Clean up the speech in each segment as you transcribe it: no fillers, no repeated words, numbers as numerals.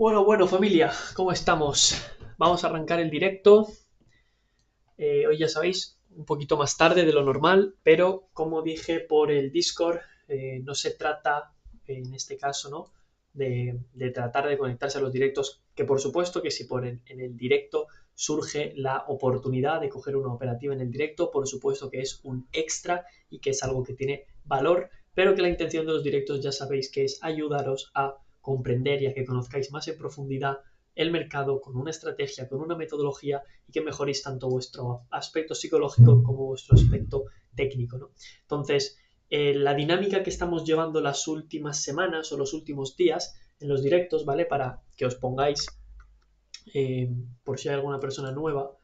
Bueno, familia, ¿cómo estamos? Vamos a arrancar el directo. Hoy ya sabéis, un poquito más tarde de lo normal, pero como dije por el Discord, no se trata, en este caso, ¿no? De tratar de conectarse a los directos, que por supuesto que si en el directo surge la oportunidad de coger una operativa en el directo, por supuesto que es un extra y que es algo que tiene valor, pero que la intención de los directos ya sabéis que es ayudaros a comprender y a que conozcáis más en profundidad el mercado con una estrategia, con una metodología y que mejoréis tanto vuestro aspecto psicológico como vuestro aspecto técnico, ¿no? Entonces, la dinámica que estamos llevando las últimas semanas o los últimos días en los directos, ¿vale? Para que os pongáis, por si hay alguna persona nueva,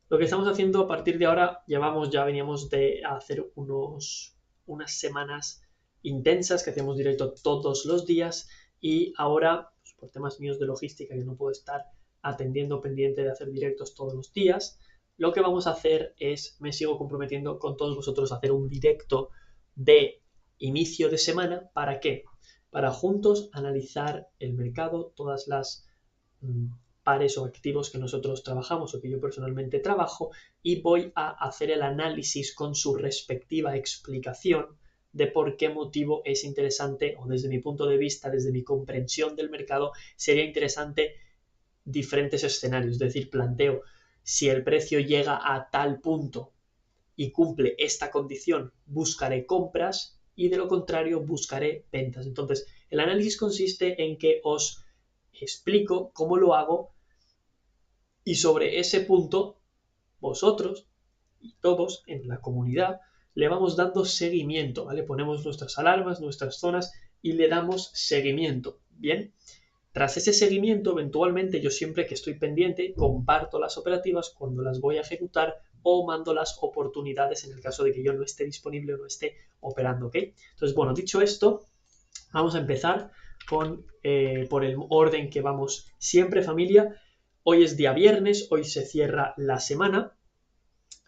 lo que estamos haciendo a partir de ahora, veníamos de hacer unas semanas intensas que hacíamos directo todos los días y ahora, pues, por temas míos de logística que no puedo estar atendiendo pendiente de hacer directos todos los días, lo que vamos a hacer es, me sigo comprometiendo con todos vosotros a hacer un directo de inicio de semana. ¿Para qué? Para juntos analizar el mercado, todas las pares o activos que nosotros trabajamos o que yo personalmente trabajo y voy a hacer el análisis con su respectiva explicación de por qué motivo es interesante o desde mi punto de vista, desde mi comprensión del mercado, sería interesante diferentes escenarios. Es decir, planteo si el precio llega a tal punto y cumple esta condición, buscaré compras y de lo contrario buscaré ventas. Entonces, el análisis consiste en que os explico cómo lo hago y sobre ese punto vosotros y todos en la comunidad le vamos dando seguimiento, ¿vale? Ponemos nuestras alarmas, nuestras zonas y le damos seguimiento, ¿bien? Tras ese seguimiento, eventualmente yo siempre que estoy pendiente comparto las operativas cuando las voy a ejecutar o mando las oportunidades en el caso de que yo no esté disponible o no esté operando, ¿ok? Entonces, bueno, dicho esto, vamos a empezar por el orden que vamos siempre, familia. Hoy es día viernes, hoy se cierra la semana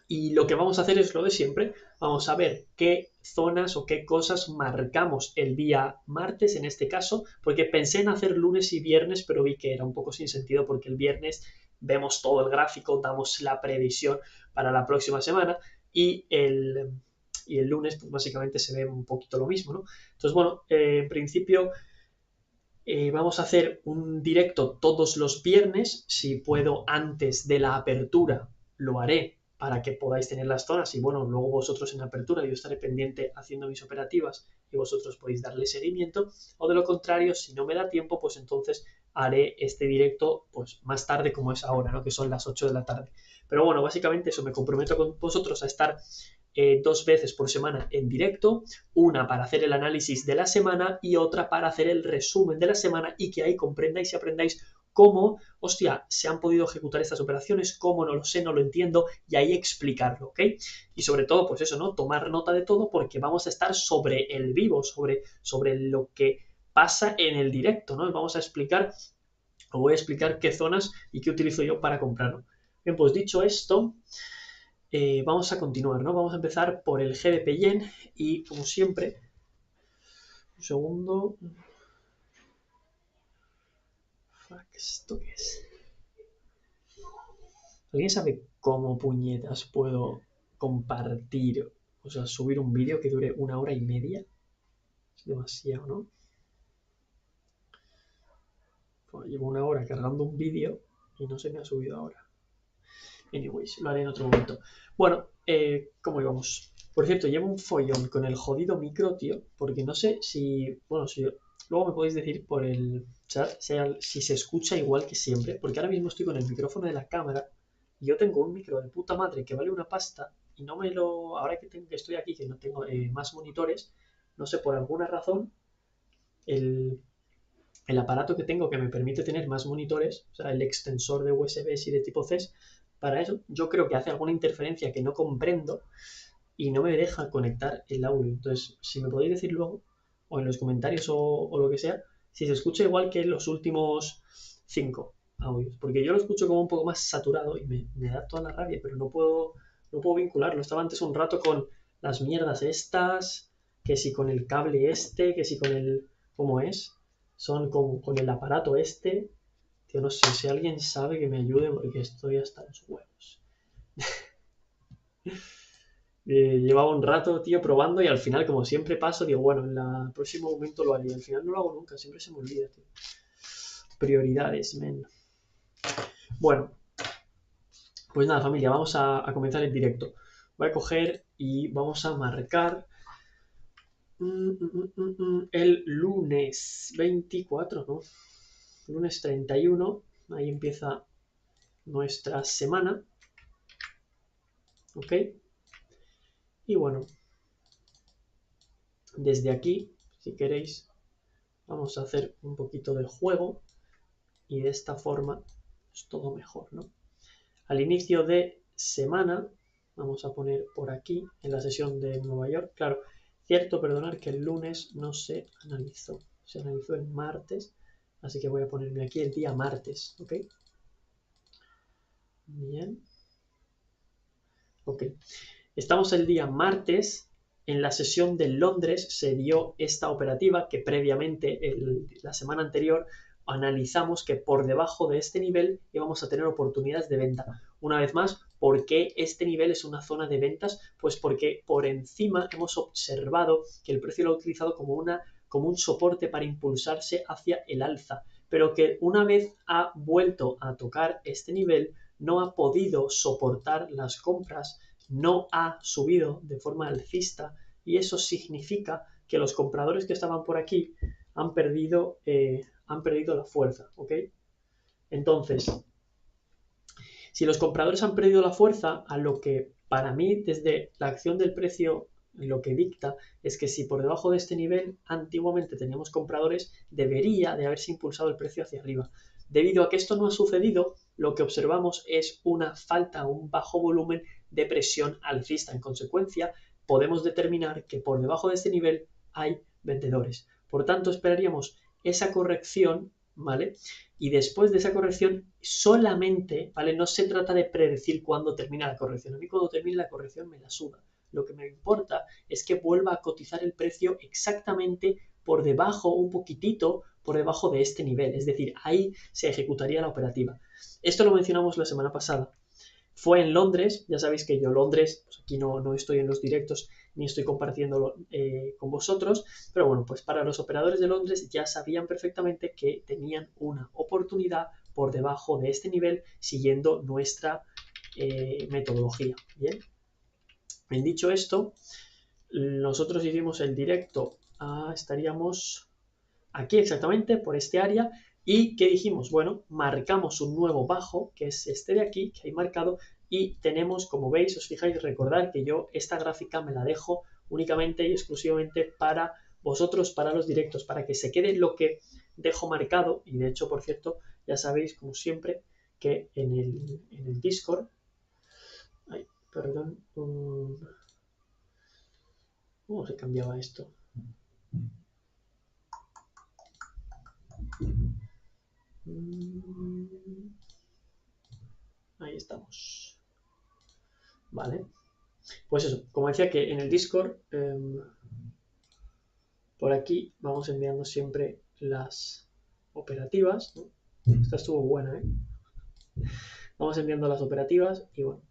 y lo que vamos a hacer es lo de siempre. Vamos a ver qué zonas o qué cosas marcamos el día martes en este caso, porque pensé en hacer lunes y viernes, pero vi que era un poco sin sentido porque el viernes vemos todo el gráfico, damos la previsión para la próxima semana y el lunes pues básicamente se ve un poquito lo mismo, ¿no? Entonces, bueno, en principio vamos a hacer un directo todos los viernes. Si puedo antes de la apertura, lo haré para que podáis tener las zonas. Y bueno, luego vosotros en la apertura yo estaré pendiente haciendo mis operativas y vosotros podéis darle seguimiento. O de lo contrario, si no me da tiempo, pues entonces haré este directo pues más tarde como es ahora, ¿no? Que son las 8 de la tarde. Pero bueno, básicamente eso, me comprometo con vosotros a estar 2 veces por semana en directo, una para hacer el análisis de la semana y otra para hacer el resumen de la semana y que ahí comprendáis y aprendáis cómo, hostia, se han podido ejecutar estas operaciones, cómo no lo sé, no lo entiendo, y ahí explicarlo, ¿ok? Y sobre todo, pues eso, ¿no? Tomar nota de todo porque vamos a estar sobre el vivo, sobre lo que pasa en el directo, ¿no? Vamos a explicar, os voy a explicar qué zonas y qué utilizo yo para comprarlo. Bien, pues dicho esto, vamos a continuar, ¿no? Vamos a empezar por el GBP Yen y como siempre, un segundo. Fuck, ¿esto qué es? ¿Alguien sabe cómo puñetas puedo compartir, o sea, subir un vídeo que dure 1 hora y media? Es demasiado, ¿no? Pues llevo 1 hora cargando un vídeo y no se me ha subido ahora. Anyways, lo haré en otro momento. Bueno, ¿cómo íbamos? Por cierto, llevo un follón con el jodido micro, tío, porque no sé si... Bueno, si luego me podéis decir por el chat si se escucha igual que siempre, porque ahora mismo estoy con el micrófono de la cámara y yo tengo un micro de puta madre que vale una pasta y no me lo... Ahora que estoy aquí, que no tengo más monitores, no sé, por alguna razón, el, el aparato que tengo que me permite tener más monitores, o sea, el extensor de USB y de tipo C, para eso yo creo que hace alguna interferencia que no comprendo y no me deja conectar el audio. Entonces, si me podéis decir luego, o en los comentarios o lo que sea, si se escucha igual que los últimos 5 audios. Porque yo lo escucho como un poco más saturado y me da toda la rabia, pero no puedo vincularlo. Estaba antes un rato con las mierdas estas, que si con el cable este, que si con el... ¿Cómo es? son con el aparato este. Tío, no sé si alguien sabe que me ayude porque estoy hasta los huevos. Llevaba un rato, tío, probando y al final, como siempre paso, digo, bueno, en el próximo momento lo haré. Al final no lo hago nunca, siempre se me olvida, tío. Prioridades, men. Bueno, pues nada, familia, vamos a comenzar el directo. Voy a coger y vamos a marcar el lunes 24, ¿no? Lunes 31, ahí empieza nuestra semana. ¿Ok? Y bueno, desde aquí, si queréis, vamos a hacer un poquito de juego y de esta forma es todo mejor, ¿no? Al inicio de semana, vamos a poner por aquí, en la sesión de Nueva York, claro, cierto, perdonar que el lunes no se analizó el martes, así que voy a ponerme aquí el día martes, ¿ok? Bien. Ok. Estamos el día martes. En la sesión de Londres se dio esta operativa que previamente, la semana anterior, analizamos que por debajo de este nivel íbamos a tener oportunidades de venta. Una vez más, ¿por qué este nivel es una zona de ventas? Pues porque por encima hemos observado que el precio lo ha utilizado como un soporte para impulsarse hacia el alza, pero que una vez ha vuelto a tocar este nivel no ha podido soportar las compras, no ha subido de forma alcista y eso significa que los compradores que estaban por aquí han perdido la fuerza, ¿ok? Entonces, si los compradores han perdido la fuerza, a lo que para mí desde la acción del precio lo que dicta es que si por debajo de este nivel antiguamente teníamos compradores, debería de haberse impulsado el precio hacia arriba. Debido a que esto no ha sucedido, lo que observamos es una falta, un bajo volumen de presión alcista. En consecuencia, podemos determinar que por debajo de este nivel hay vendedores. Por tanto, esperaríamos esa corrección, ¿vale? Y después de esa corrección, solamente, ¿vale? No se trata de predecir cuándo termina la corrección. A mí cuando termine la corrección me la suda. Lo que me importa es que vuelva a cotizar el precio exactamente por debajo, un poquitito por debajo de este nivel. Es decir, ahí se ejecutaría la operativa. Esto lo mencionamos la semana pasada. Fue en Londres, ya sabéis que yo Londres, pues aquí no estoy en los directos ni estoy compartiéndolo con vosotros, pero bueno, pues para los operadores de Londres ya sabían perfectamente que tenían una oportunidad por debajo de este nivel siguiendo nuestra metodología. Bien, dicho esto, nosotros hicimos el directo, estaríamos aquí exactamente por este área. ¿Y qué dijimos? Bueno, marcamos un nuevo bajo, que es este de aquí, que hay marcado, y tenemos, como veis, os fijáis, recordar que yo esta gráfica me la dejo únicamente y exclusivamente para vosotros, para los directos, para que se quede lo que dejo marcado. Y de hecho, por cierto, ya sabéis, como siempre, que en el Discord... Ay, perdón. ¿Cómo se cambiaba esto? Ahí estamos. Vale. Pues eso, como decía que en el Discord, por aquí vamos enviando siempre las operativas, ¿no? Esta estuvo buena, ¿eh? Vamos enviando las operativas y bueno,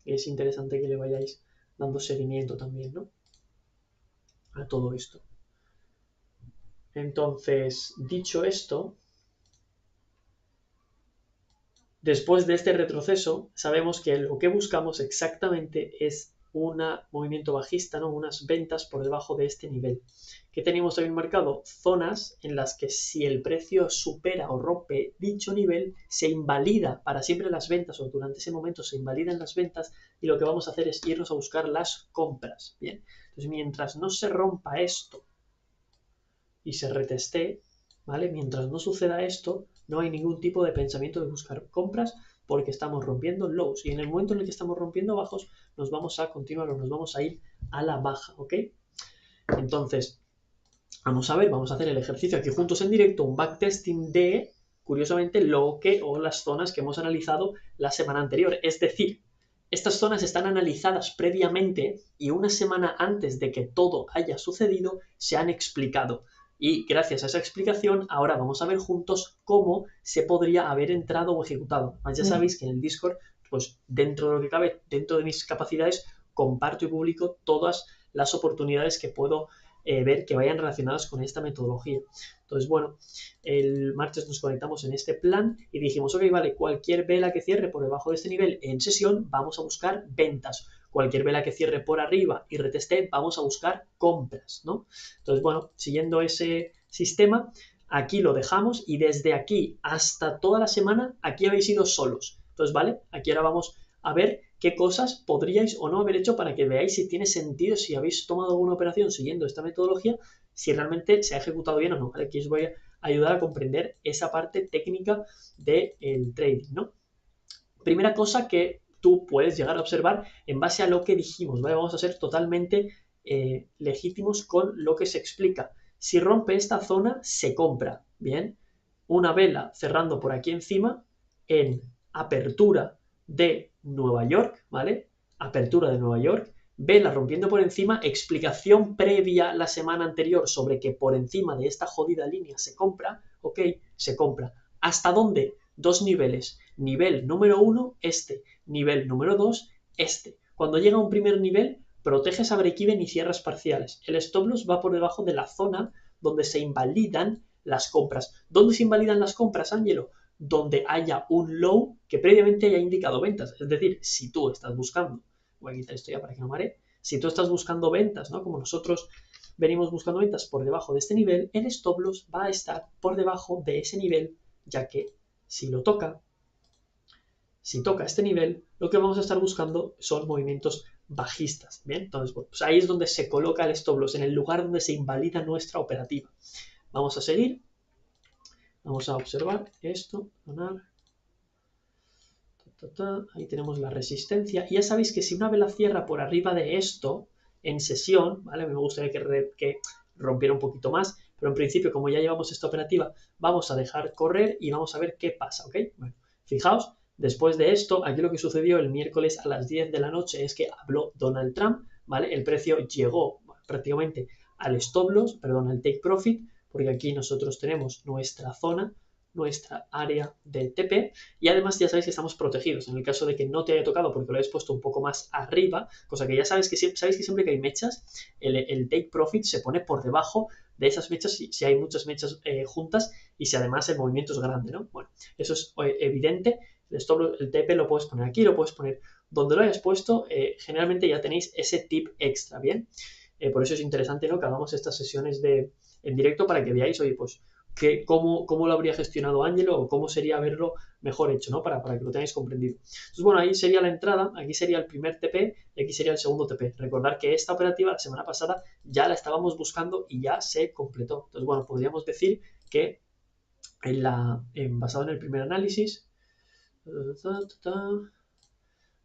es interesante que le vayáis dando seguimiento también, ¿no? A todo esto. Entonces, dicho esto, después de este retroceso, sabemos que lo que buscamos exactamente es un movimiento bajista, ¿no? Unas ventas por debajo de este nivel. ¿Qué tenemos también marcado? Zonas en las que si el precio supera o rompe dicho nivel, se invalida para siempre las ventas o durante ese momento se invalidan las ventas y lo que vamos a hacer es irnos a buscar las compras. Bien, entonces mientras no se rompa esto y se reteste, ¿vale? Mientras no suceda esto, no hay ningún tipo de pensamiento de buscar compras porque estamos rompiendo lows y en el momento en el que estamos rompiendo bajos nos vamos a continuar o nos vamos a ir a la baja, ¿ok? Entonces, vamos a ver, vamos a hacer el ejercicio aquí juntos en directo, un backtesting de, curiosamente, lo que o las zonas que hemos analizado la semana anterior. Es decir, estas zonas están analizadas previamente y una semana antes de que todo haya sucedido se han explicado. Y gracias a esa explicación, ahora vamos a ver juntos cómo se podría haber entrado o ejecutado. Ya sabéis que en el Discord, pues dentro de lo que cabe, dentro de mis capacidades, comparto y publico todas las oportunidades que puedo ver que vayan relacionadas con esta metodología. Entonces, bueno, el martes nos conectamos en este plan y dijimos, ok, vale, cualquier vela que cierre por debajo de este nivel en sesión, vamos a buscar ventas. Cualquier vela que cierre por arriba y reteste, vamos a buscar compras, ¿no? Entonces, bueno, siguiendo ese sistema, aquí lo dejamos y desde aquí hasta toda la semana, aquí habéis ido solos. Entonces, ¿vale? Aquí ahora vamos a ver qué cosas podríais o no haber hecho para que veáis si tiene sentido, si habéis tomado alguna operación siguiendo esta metodología, si realmente se ha ejecutado bien o no. Aquí os voy a ayudar a comprender esa parte técnica del trading, ¿no? Primera cosa que tú puedes llegar a observar en base a lo que dijimos, ¿vale? Vamos a ser totalmente legítimos con lo que se explica. Si rompe esta zona, se compra, ¿bien? Una vela cerrando por aquí encima en apertura de Nueva York, ¿vale? Apertura de Nueva York, vela rompiendo por encima, explicación previa la semana anterior sobre que por encima de esta jodida línea se compra, ok, se compra. ¿Hasta dónde? Dos niveles. Nivel número 1, este. Nivel número 2, este. Cuando llega a un primer nivel, proteges a break-even y cierras parciales. El stop loss va por debajo de la zona donde se invalidan las compras. ¿Dónde se invalidan las compras, Ángelo? Donde haya un low que previamente haya indicado ventas. Es decir, si tú estás buscando, voy a quitar esto ya para que no maree, si tú estás buscando ventas, ¿no? Como nosotros venimos buscando ventas por debajo de este nivel, el stop loss va a estar por debajo de ese nivel, ya que si toca este nivel, lo que vamos a estar buscando son movimientos bajistas, ¿bien? Entonces, bueno, pues ahí es donde se coloca el stop loss, en el lugar donde se invalida nuestra operativa. Vamos a seguir, vamos a observar esto, ahí tenemos la resistencia, y ya sabéis que si una vela cierra por arriba de esto, en sesión, ¿vale? Me gustaría que rompiera un poquito más, pero en principio, como ya llevamos esta operativa, vamos a dejar correr y vamos a ver qué pasa, ¿ok? Bueno, fijaos, después de esto, aquí lo que sucedió el miércoles a las 10 de la noche es que habló Donald Trump, ¿vale? El precio llegó prácticamente al stop loss, perdón, al take profit, porque aquí nosotros tenemos nuestra zona, nuestra área de TP, y además ya sabéis que estamos protegidos en el caso de que no te haya tocado porque lo hayas puesto un poco más arriba, cosa que ya sabéis que siempre que hay mechas, el take profit se pone por debajo de esas mechas si hay muchas mechas juntas y si además el movimiento es grande, ¿no? Bueno, eso es evidente. El TP lo puedes poner aquí, lo puedes poner donde lo hayas puesto, generalmente ya tenéis ese tip extra, ¿bien? Por eso es interesante, ¿no? Que hagamos estas sesiones en directo para que veáis, oye, pues cómo lo habría gestionado Ángelo o cómo sería haberlo mejor hecho, ¿no? Para que lo tengáis comprendido. Entonces, bueno, ahí sería la entrada, aquí sería el primer TP y aquí sería el segundo TP. Recordar que esta operativa la semana pasada ya la estábamos buscando y ya se completó. Entonces, bueno, podríamos decir que basado en el primer análisis,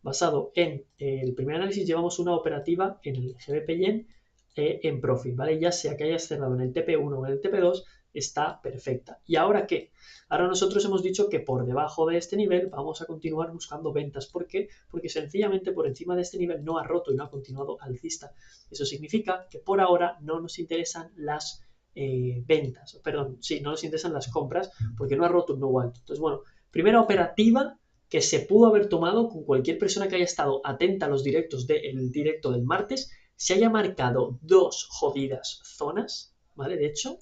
basado en el primer análisis, llevamos una operativa en el GBP Yen en profit, ¿vale? Ya sea que hayas cerrado en el TP1 o en el TP2, está perfecta. ¿Y ahora qué? Ahora nosotros hemos dicho que por debajo de este nivel vamos a continuar buscando ventas. ¿Por qué? Porque sencillamente por encima de este nivel no ha roto y no ha continuado alcista. Eso significa que por ahora no nos interesan las ventas, perdón, sí, no nos interesan las compras porque no ha roto un nuevo alto. Entonces, bueno, primera operativa que se pudo haber tomado con cualquier persona que haya estado atenta a los directos del directo del martes, se haya marcado dos jodidas zonas, ¿vale? De hecho,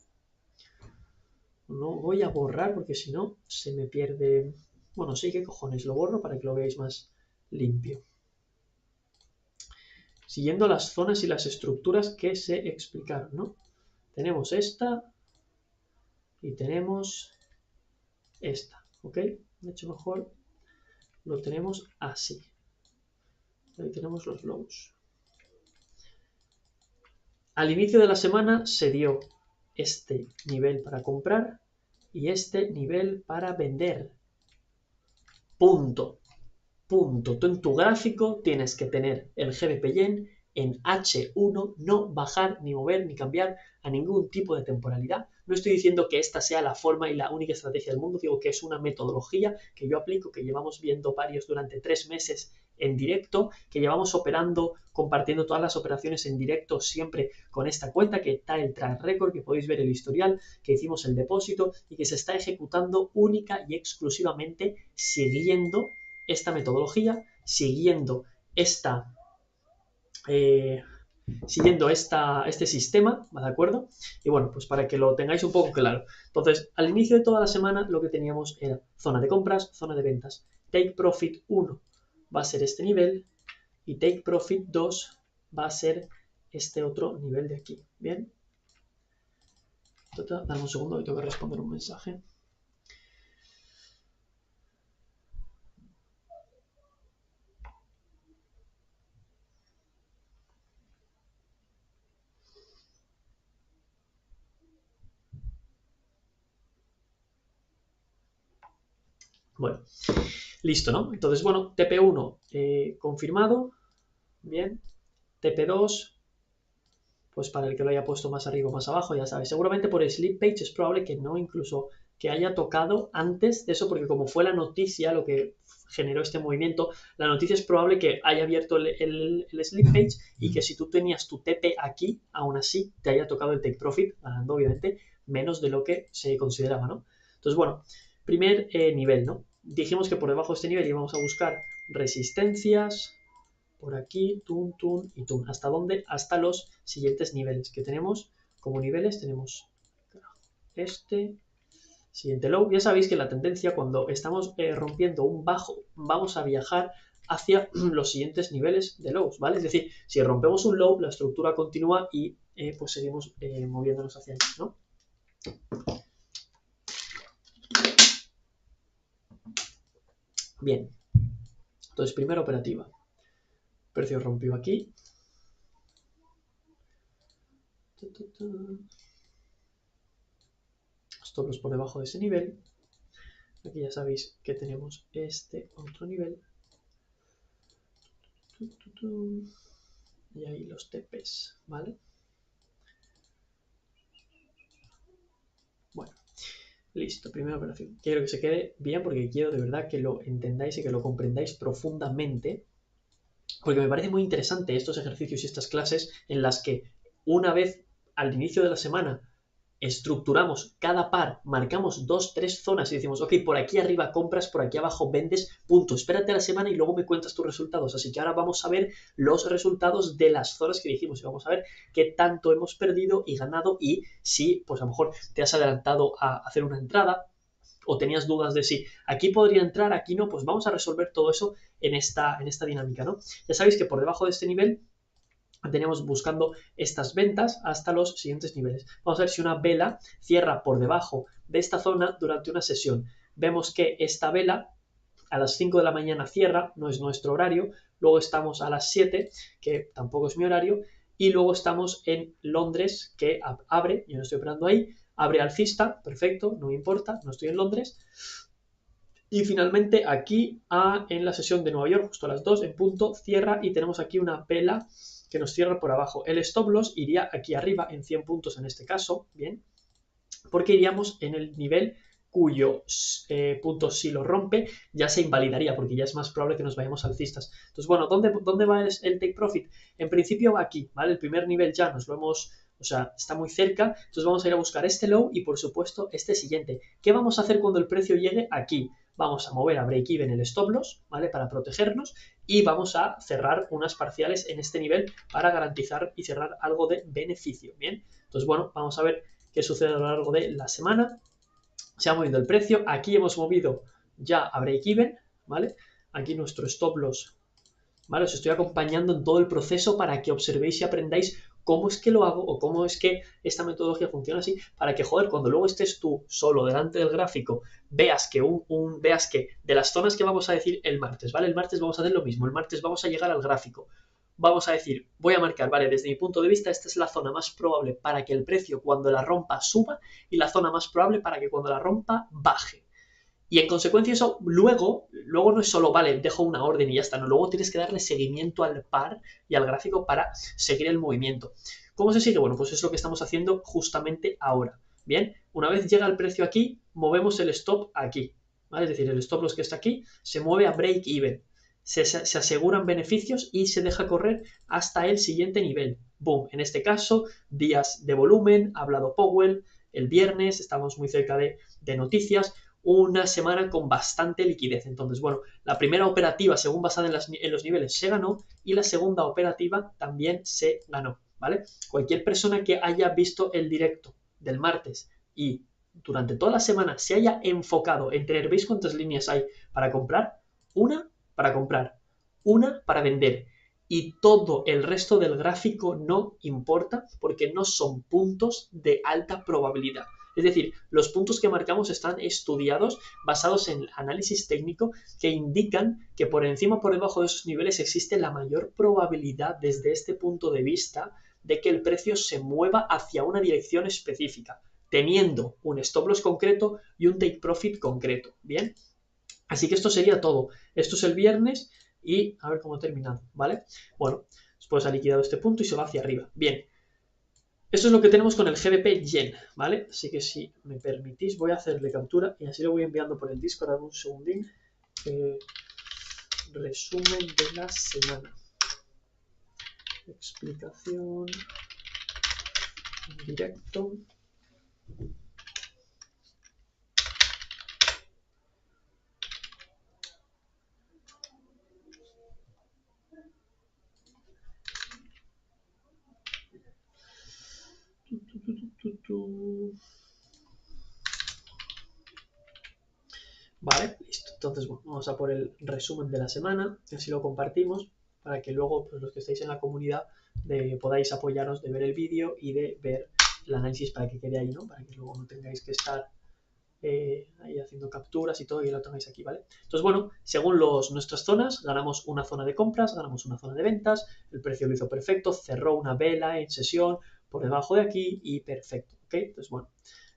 no voy a borrar porque si no se me pierde. Bueno, sí, qué cojones, lo borro para que lo veáis más limpio. Siguiendo las zonas y las estructuras que se explicaron, ¿no? Tenemos esta y tenemos esta, ¿ok? De hecho, mejor lo tenemos así. Ahí tenemos los lows. Al inicio de la semana se dio este nivel para comprar y este nivel para vender. Punto. Punto. Tú en tu gráfico tienes que tener el GBP Yen en H1, no bajar, ni mover, ni cambiar a ningún tipo de temporalidad. No estoy diciendo que esta sea la forma y la única estrategia del mundo, digo que es una metodología que yo aplico, que llevamos viendo varios durante 3 meses en directo, que llevamos operando, compartiendo todas las operaciones en directo siempre con esta cuenta, que está el track record, que podéis ver el historial, que hicimos el depósito y que se está ejecutando única y exclusivamente siguiendo esta metodología, siguiendo este sistema, ¿de acuerdo? Y bueno, pues para que lo tengáis un poco claro. Entonces, al inicio de toda la semana lo que teníamos era zona de compras, zona de ventas. Take Profit 1 va a ser este nivel y Take Profit 2 va a ser este otro nivel de aquí. ¿Bien? Dame un segundo que tengo que responder un mensaje. Bueno, listo, ¿no? Entonces, bueno, TP1 confirmado. Bien. TP2, pues para el que lo haya puesto más arriba o más abajo, ya sabes. Seguramente por Sleep Page es probable que no, incluso que haya tocado antes de eso, porque como fue la noticia lo que generó este movimiento, la noticia es probable que haya abierto el Sleep Page y que si tú tenías tu TP aquí, aún así te haya tocado el Take Profit, ganando obviamente menos de lo que se consideraba, ¿no? Entonces, bueno, primer nivel, ¿no? Dijimos que por debajo de este nivel íbamos a buscar resistencias, por aquí, tun, tun y tun. ¿Hasta dónde? Hasta los siguientes niveles que tenemos. Como niveles tenemos este, siguiente low. Ya sabéis que la tendencia cuando estamos rompiendo un bajo, vamos a viajar hacia los siguientes niveles de lows, ¿vale? Es decir, si rompemos un low, la estructura continúa y pues seguimos moviéndonos hacia allí, ¿no? Bien. Entonces, primera operativa. Precio rompió aquí. Stop loss por debajo de ese nivel. Aquí ya sabéis que tenemos este otro nivel. Y ahí los TPs, ¿vale? Bueno, listo, primera operación. Quiero que se quede bien porque quiero de verdad que lo entendáis y que lo comprendáis profundamente. Porque me parece muy interesante estos ejercicios y estas clases en las que una vez al inicio de la semana estructuramos cada par, marcamos 2, 3 zonas y decimos, ok, por aquí arriba compras, por aquí abajo vendes, punto. Espérate a la semana y luego me cuentas tus resultados. Así que ahora vamos a ver los resultados de las zonas que dijimos y vamos a ver qué tanto hemos perdido y ganado y si, pues a lo mejor te has adelantado a hacer una entrada o tenías dudas de si aquí podría entrar, aquí no, pues vamos a resolver todo eso en esta dinámica, ¿no? Ya sabéis que por debajo de este nivel tenemos buscando estas ventas hasta los siguientes niveles. Vamos a ver si una vela cierra por debajo de esta zona durante una sesión. Vemos que esta vela a las 5 de la mañana cierra, no es nuestro horario, luego estamos a las 7, que tampoco es mi horario, y luego estamos en Londres, que abre, yo no estoy operando ahí, abre alcista, perfecto, no me importa, no estoy en Londres. Y finalmente aquí en la sesión de Nueva York, justo a las 2 en punto, cierra y tenemos aquí una vela que nos cierra por abajo. El stop loss iría aquí arriba en 100 puntos en este caso, ¿bien? Porque iríamos en el nivel cuyo punto si lo rompe ya se invalidaría porque ya es más probable que nos vayamos alcistas. Entonces, bueno, ¿dónde va el take profit? En principio va aquí, ¿vale? El primer nivel ya nos lo hemos, o sea, está muy cerca, entonces vamos a ir a buscar este low y por supuesto este siguiente. ¿Qué vamos a hacer cuando el precio llegue aquí? Vamos a mover a break-even el stop loss, ¿vale? Para protegernos y vamos a cerrar unas parciales en este nivel para garantizar y cerrar algo de beneficio, ¿bien? Entonces, bueno, vamos a ver qué sucede a lo largo de la semana. Se ha movido el precio, aquí hemos movido ya a break-even, ¿vale? Aquí nuestro stop loss, ¿vale? Os estoy acompañando en todo el proceso para que observéis y aprendáis cómo es que lo hago o cómo es que esta metodología funciona así, para que, joder, cuando luego estés tú solo delante del gráfico, veas que veas que de las zonas que vamos a decir el martes, ¿vale? El martes vamos a hacer lo mismo, el martes vamos a llegar al gráfico. Vamos a decir, voy a marcar, vale, desde mi punto de vista, esta es la zona más probable para que el precio cuando la rompa suba y la zona más probable para que cuando la rompa baje. Y en consecuencia eso, luego no es solo, vale, dejo una orden y ya está, no, luego tienes que darle seguimiento al par y al gráfico para seguir el movimiento. ¿Cómo se sigue? Bueno, pues es lo que estamos haciendo justamente ahora. Bien, una vez llega el precio aquí, movemos el stop aquí, ¿vale? Es decir, el stop loss que está aquí se mueve a break even. Se aseguran beneficios y se deja correr hasta el siguiente nivel. Boom, en este caso, días de volumen, ha hablado Powell, el viernes, estamos muy cerca de noticias, una semana con bastante liquidez. Entonces, bueno, la primera operativa, según basada en los niveles, se ganó y la segunda operativa también se ganó, ¿vale? Cualquier persona que haya visto el directo del martes y durante toda la semana se haya enfocado en tener, ¿veis cuántas líneas hay para comprar? Una para comprar, una para vender y todo el resto del gráfico no importa porque no son puntos de alta probabilidad. Es decir, los puntos que marcamos están estudiados basados en análisis técnico que indican que por encima o por debajo de esos niveles existe la mayor probabilidad desde este punto de vista de que el precio se mueva hacia una dirección específica, teniendo un stop loss concreto y un take profit concreto. Bien, así que esto sería todo. Esto es el viernes y a ver cómo ha terminado, ¿vale? Bueno, después ha liquidado este punto y se va hacia arriba. Bien, esto es lo que tenemos con el GBP Yen, ¿vale? Así que si me permitís voy a hacerle captura y así lo voy enviando por el Discord. Dame un segundín. Resumen de la semana. Explicación en directo. Vale, listo. Entonces, bueno, vamos a por el resumen de la semana, y así lo compartimos para que luego pues, los que estáis en la comunidad podáis apoyaros de ver el vídeo y de ver el análisis para que quede ahí, ¿no? Para que luego no tengáis que estar ahí haciendo capturas y todo y lo tengáis aquí, ¿vale? Entonces, bueno, según nuestras zonas, ganamos una zona de compras, ganamos una zona de ventas, el precio lo hizo perfecto, cerró una vela en sesión por debajo de aquí y perfecto, ¿ok? Entonces, bueno,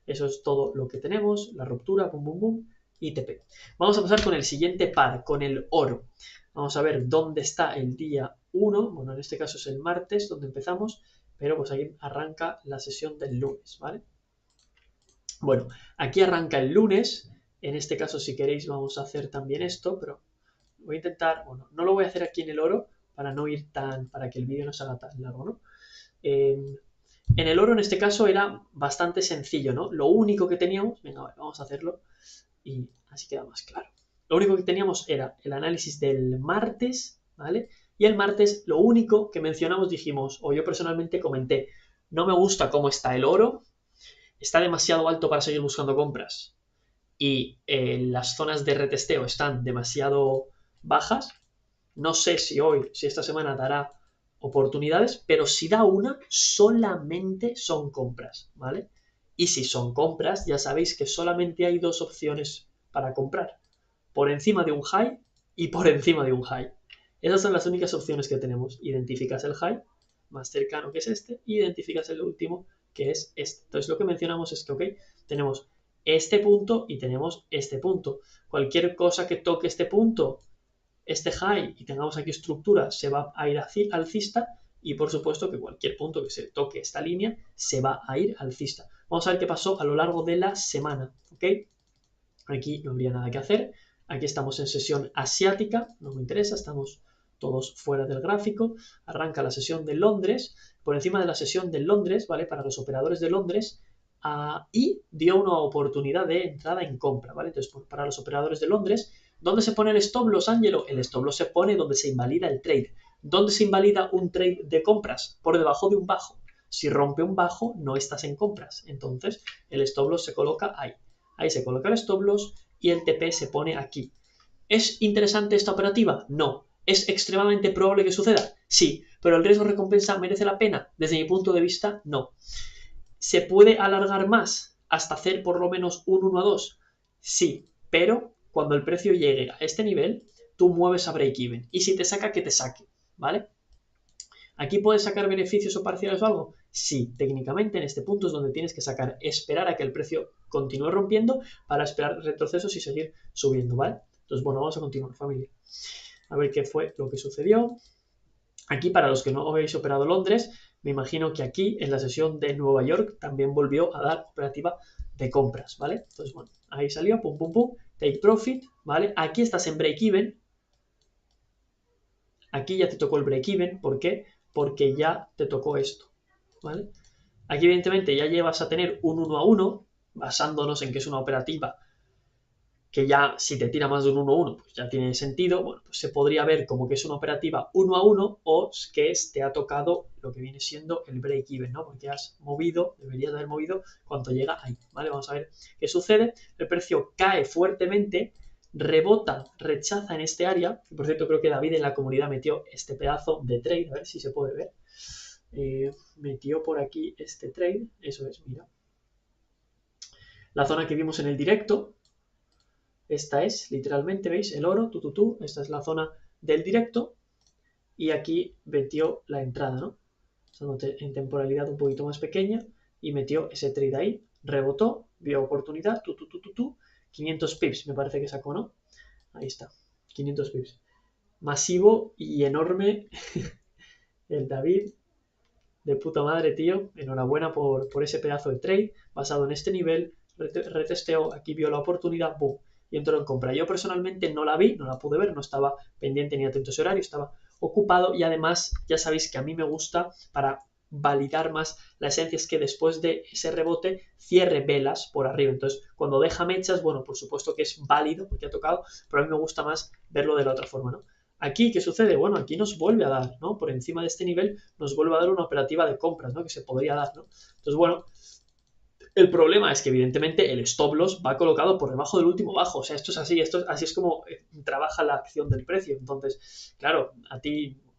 eso es todo lo que tenemos, la ruptura, boom, boom, boom, y TP. Vamos a pasar con el siguiente par, con el oro. Vamos a ver dónde está el día 1, bueno, en este caso es el martes donde empezamos, pero pues ahí arranca la sesión del lunes, ¿vale? Bueno, aquí arranca el lunes, en este caso si queréis vamos a hacer también esto, pero voy a intentar, bueno, no lo voy a hacer aquí en el oro para no ir para que el vídeo no se haga tan largo, ¿no? En el oro en este caso era bastante sencillo, ¿no? Lo único que teníamos, venga, vale, vamos a hacerlo y así queda más claro. Lo único que teníamos era el análisis del martes, ¿vale? Y el martes lo único que mencionamos dijimos, o yo personalmente comenté, no me gusta cómo está el oro, está demasiado alto para seguir buscando compras y las zonas de retesteo están demasiado bajas. No sé si esta semana dará oportunidades, pero si da una, solamente son compras, ¿vale? Y si son compras, ya sabéis que solamente hay dos opciones para comprar. Por encima de un high y por encima de un high. Esas son las únicas opciones que tenemos. Identificas el high más cercano que es este y identificas el último que es este. Entonces lo que mencionamos es que, ok, tenemos este punto y tenemos este punto. Cualquier cosa que toque este punto, este high y tengamos aquí estructura, se va a ir alcista y por supuesto que cualquier punto que se toque esta línea se va a ir alcista. Vamos a ver qué pasó a lo largo de la semana, ¿ok? Aquí no habría nada que hacer. Aquí estamos en sesión asiática, no me interesa, estamos todos fuera del gráfico. Arranca la sesión de Londres, por encima de la sesión de Londres, ¿vale? Para los operadores de Londres, y dio una oportunidad de entrada en compra, ¿vale? Entonces, para los operadores de Londres, ¿dónde se pone el stop loss, Ángelo? El stop loss se pone donde se invalida el trade. ¿Dónde se invalida un trade de compras? Por debajo de un bajo. Si rompe un bajo, no estás en compras. Entonces, el stop loss se coloca ahí. Ahí se coloca el stop loss y el TP se pone aquí. ¿Es interesante esta operativa? No. ¿Es extremadamente probable que suceda? Sí. ¿Pero el riesgo-recompensa merece la pena? Desde mi punto de vista, no. ¿Se puede alargar más hasta hacer por lo menos un 1 a 2? Sí. Pero cuando el precio llegue a este nivel, tú mueves a break-even. Y si te saca, que te saque. ¿Vale? ¿Aquí puedes sacar beneficios o parciales o algo? Sí, técnicamente en este punto es donde tienes que esperar a que el precio continúe rompiendo para esperar retrocesos y seguir subiendo, ¿vale? Entonces, bueno, vamos a continuar, familia. A ver qué fue lo que sucedió. Aquí, para los que no habéis operado Londres, me imagino que aquí, en la sesión de Nueva York, también volvió a dar operativa de compras, ¿vale? Entonces, bueno, ahí salió, pum, pum, pum, take profit, ¿vale? Aquí estás en break-even. Aquí ya te tocó el break-even, ¿por qué? Porque ya te tocó esto, ¿vale? Aquí, evidentemente, ya llevas a tener un 1 a 1, basándonos en que es una operativa que ya si te tira más de un 1-1, pues ya tiene sentido. Bueno, pues se podría ver como que es una operativa 1 a 1 o que te ha tocado lo que viene siendo el break-even, ¿no? Porque has movido, deberías haber movido cuando llega ahí, ¿vale? Vamos a ver qué sucede. El precio cae fuertemente, rebota, rechaza en este área. Por cierto, creo que David en la comunidad metió este pedazo de trade, a ver si se puede ver. Metió por aquí este trade, eso es, mira. La zona que vimos en el directo, esta es, literalmente, ¿veis? El oro, esta es la zona del directo y aquí metió la entrada, ¿no? En temporalidad un poquito más pequeña y metió ese trade ahí, rebotó, vio oportunidad, 500 pips me parece que sacó, ¿no? Ahí está, 500 pips. Masivo y enorme el David, de puta madre, tío. Enhorabuena por ese pedazo de trade basado en este nivel. Retesteó, aquí vio la oportunidad, boom, y entró en compra. Yo personalmente no la vi, no la pude ver, no estaba pendiente ni atento a ese horario, estaba ocupado y además ya sabéis que a mí me gusta para validar más la esencia es que después de ese rebote cierre velas por arriba. Entonces, cuando deja mechas, bueno, por supuesto que es válido porque ha tocado, pero a mí me gusta más verlo de la otra forma, ¿no? Aquí, ¿qué sucede? Bueno, aquí nos vuelve a dar, ¿no? Por encima de este nivel nos vuelve a dar una operativa de compras, ¿no? Que se podría dar, ¿no? Entonces, bueno, el problema es que evidentemente el stop loss va colocado por debajo del último bajo. O sea, esto es así, así es como trabaja la acción del precio. Entonces, claro,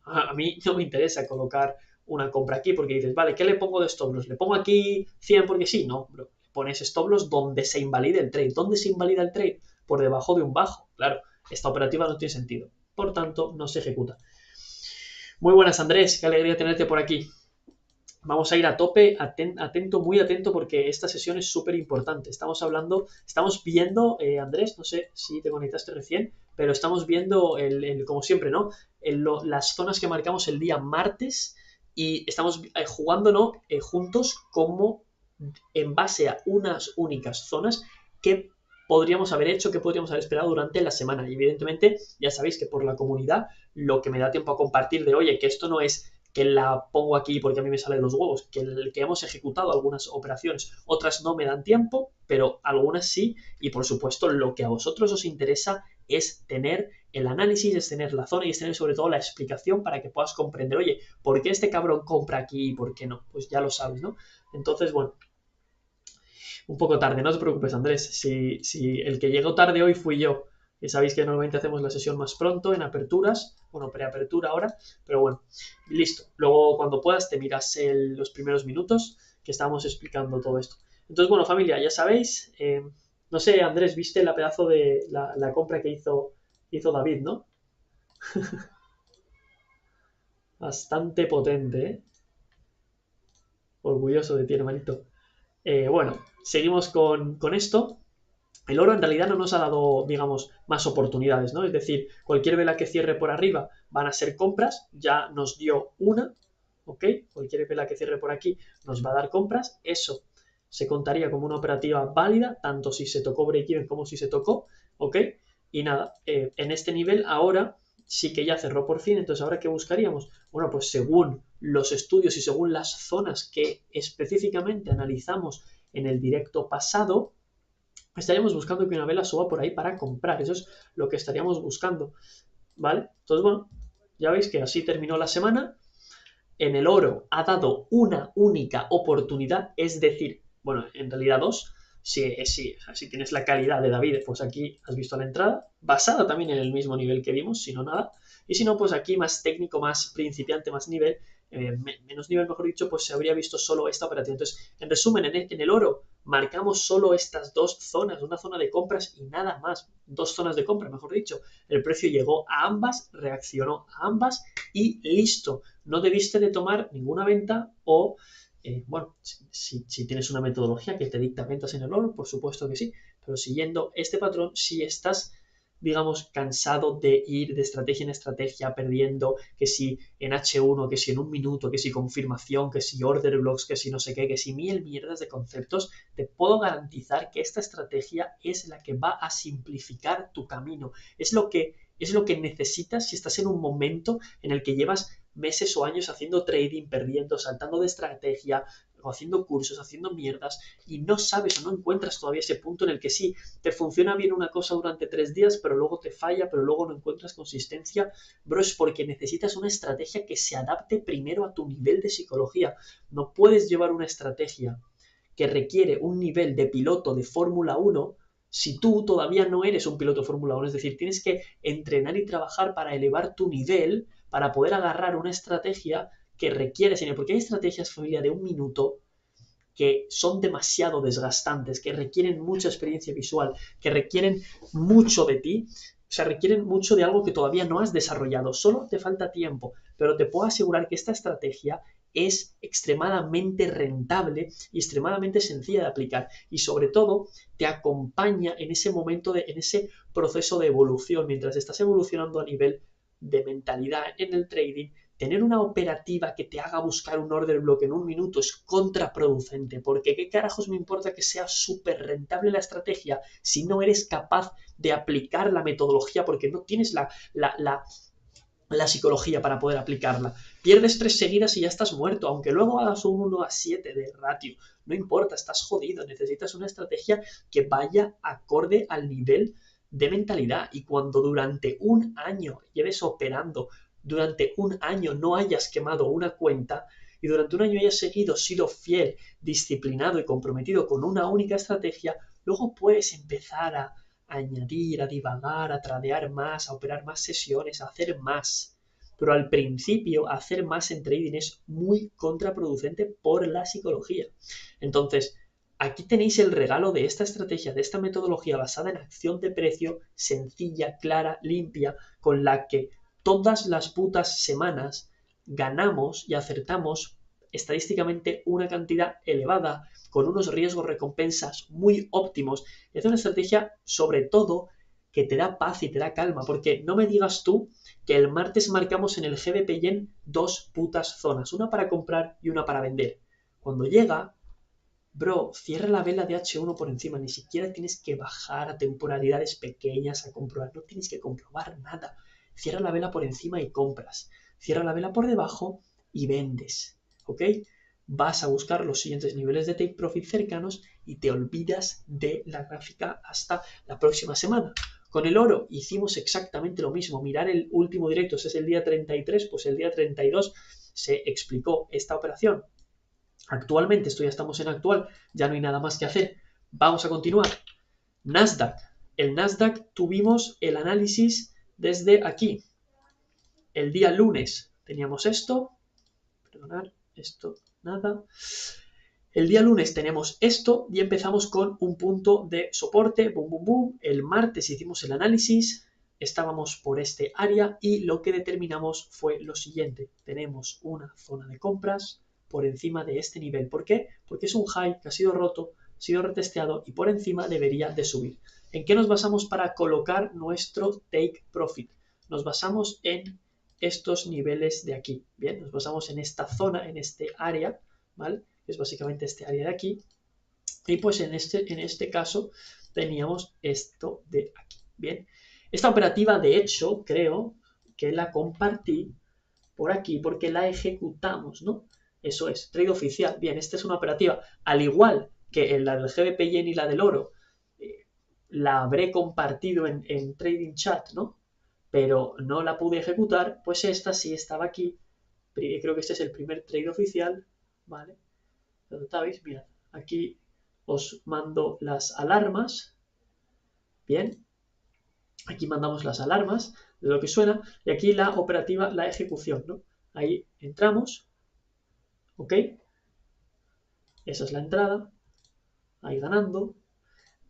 a mí no me interesa colocar una compra aquí porque dices, vale, ¿qué le pongo de stop loss? ¿Le pongo aquí 100 porque sí? No, bro. Pones stop loss donde se invalide el trade. ¿Dónde se invalida el trade? Por debajo de un bajo. Claro, esta operativa no tiene sentido. Por tanto, no se ejecuta. Muy buenas, Andrés. Qué alegría tenerte por aquí. Vamos a ir a tope, atento, muy atento, porque esta sesión es súper importante. Estamos viendo, Andrés, no sé si te conectaste recién, pero estamos viendo, como siempre, ¿no? Las zonas que marcamos el día martes y estamos jugándonos juntos como en base a unas únicas zonas que podríamos haber hecho, que podríamos haber esperado durante la semana. Y evidentemente, ya sabéis que por la comunidad, lo que me da tiempo a compartir de, oye, que esto no es que la pongo aquí porque a mí me sale de los huevos, que hemos ejecutado algunas operaciones, otras no me dan tiempo, pero algunas sí, y por supuesto lo que a vosotros os interesa es tener el análisis, es tener la zona y es tener sobre todo la explicación para que puedas comprender, oye, ¿por qué este cabrón compra aquí y por qué no? Pues ya lo sabes, ¿no? Entonces, bueno, un poco tarde, no te preocupes, Andrés, si el que llegó tarde hoy fui yo, que sabéis que normalmente hacemos la sesión más pronto en aperturas, bueno, preapertura ahora, pero bueno, listo. Luego cuando puedas te miras los primeros minutos que estábamos explicando todo esto. Entonces, bueno, familia, ya sabéis, no sé, Andrés, viste la pedazo de la compra que hizo David, ¿no? Bastante potente, ¿eh? Orgulloso de ti, hermanito. Bueno, seguimos con esto. El oro en realidad no nos ha dado, digamos, más oportunidades, ¿no? Es decir, cualquier vela que cierre por arriba van a ser compras, ya nos dio una, ¿ok? Cualquier vela que cierre por aquí nos va a dar compras, eso se contaría como una operativa válida, tanto si se tocó break-even como si se tocó, ¿ok? Y nada, en este nivel ahora sí que ya cerró por fin, entonces ahora ¿qué buscaríamos? Bueno, pues según los estudios y según las zonas que específicamente analizamos en el directo pasado, estaríamos buscando que una vela suba por ahí para comprar. Eso es lo que estaríamos buscando, ¿vale? Entonces, bueno, ya veis que así terminó la semana. En el oro ha dado una única oportunidad, es decir, bueno, en realidad dos. Si tienes la calidad de David, pues aquí has visto la entrada, basada también en el mismo nivel que vimos, si no nada. Y si no, pues aquí más técnico, más principiante, más nivel, menos nivel, mejor dicho, pues se habría visto solo esta operación. Entonces, en resumen, en el oro marcamos solo estas dos zonas, una zona de compras y nada más, dos zonas de compra, mejor dicho. El precio llegó a ambas, reaccionó a ambas y listo. No debiste de tomar ninguna venta o, bueno, si tienes una metodología que te dicta ventas en el oro, por supuesto que sí, pero siguiendo este patrón, si estás digamos, cansado de ir de estrategia en estrategia, perdiendo que si en H1, que si en un minuto, que si confirmación, que si order blocks, que si no sé qué, que si mil mierdas de conceptos, te puedo garantizar que esta estrategia es la que va a simplificar tu camino. Es lo que necesitas si estás en un momento en el que llevas meses o años haciendo trading, perdiendo, saltando de estrategia, o haciendo cursos, haciendo mierdas, y no sabes o no encuentras todavía ese punto en el que sí, te funciona bien una cosa durante 3 días, pero luego te falla, pero luego no encuentras consistencia. Bro, es porque necesitas una estrategia que se adapte primero a tu nivel de psicología. No puedes llevar una estrategia que requiere un nivel de piloto de Fórmula 1 si tú todavía no eres un piloto de Fórmula 1. Es decir, tienes que entrenar y trabajar para elevar tu nivel, para poder agarrar una estrategia que requiere, señor, porque hay estrategias, familia, de un minuto que son demasiado desgastantes, que requieren mucha experiencia visual, que requieren mucho de ti, o sea, requieren mucho de algo que todavía no has desarrollado, solo te falta tiempo, pero te puedo asegurar que esta estrategia es extremadamente rentable y extremadamente sencilla de aplicar y sobre todo te acompaña en ese momento, en ese proceso de evolución, mientras estás evolucionando a nivel de mentalidad en el trading. Tener una operativa que te haga buscar un order block en un minuto es contraproducente, porque ¿qué carajos me importa que sea súper rentable la estrategia si no eres capaz de aplicar la metodología porque no tienes la psicología para poder aplicarla? Pierdes 3 seguidas y ya estás muerto, aunque luego hagas un 1-7 de ratio. No importa, estás jodido. Necesitas una estrategia que vaya acorde al nivel de mentalidad. Y cuando durante un año lleves operando, durante un año no hayas quemado una cuenta y durante un año hayas sido fiel, disciplinado y comprometido con una única estrategia, luego puedes empezar a añadir, a divagar, a tradear más, a operar más sesiones, a hacer más. Pero al principio hacer más en trading es muy contraproducente por la psicología. Entonces, aquí tenéis el regalo de esta estrategia, de esta metodología basada en acción de precio, sencilla, clara, limpia, con la que todas las putas semanas ganamos y acertamos estadísticamente una cantidad elevada con unos riesgos recompensas muy óptimos. Es una estrategia sobre todo que te da paz y te da calma, porque no me digas tú que el martes marcamos en el GBP Yen 2 putas zonas, una para comprar y una para vender. Cuando llega, bro, cierra la vela de H1 por encima, ni siquiera tienes que bajar a temporalidades pequeñas a comprobar, no tienes que comprobar nada. Cierra la vela por encima y compras. Cierra la vela por debajo y vendes. ¿Ok? Vas a buscar los siguientes niveles de take profit cercanos y te olvidas de la gráfica hasta la próxima semana. Con el oro hicimos exactamente lo mismo. Mirar el último directo, ese es el día 33, pues el día 32 se explicó esta operación. Actualmente, esto ya estamos en actual, ya no hay nada más que hacer. Vamos a continuar. Nasdaq. El Nasdaq tuvimos el análisis desde aquí. El día lunes teníamos esto. Perdonad, esto nada. El día lunes tenemos esto y empezamos con un punto de soporte. Boom, boom, boom. El martes hicimos el análisis. Estábamos por este área y lo que determinamos fue lo siguiente. Tenemos una zona de compras por encima de este nivel. ¿Por qué? Porque es un high que ha sido roto, ha sido retesteado y por encima debería de subir. ¿En qué nos basamos para colocar nuestro take profit? Nos basamos en estos niveles de aquí. Bien, nos basamos en esta zona, en este área, ¿vale? Que es básicamente este área de aquí. Y pues en este caso teníamos esto de aquí. Bien, esta operativa de hecho creo que la compartí por aquí porque la ejecutamos, ¿no? Eso es, trade oficial. Bien, esta es una operativa, al igual que la del GBP Yen y la del oro, la habré compartido en Trading Chat, ¿no? Pero no la pude ejecutar, pues esta sí estaba aquí. Creo que este es el primer trade oficial, ¿vale? ¿Dónde estáis? Mirad, aquí os mando las alarmas. Bien, aquí mandamos las alarmas de lo que suena y aquí la operativa, la ejecución, ¿no? Ahí entramos, ¿ok? Esa es la entrada, ahí ganando.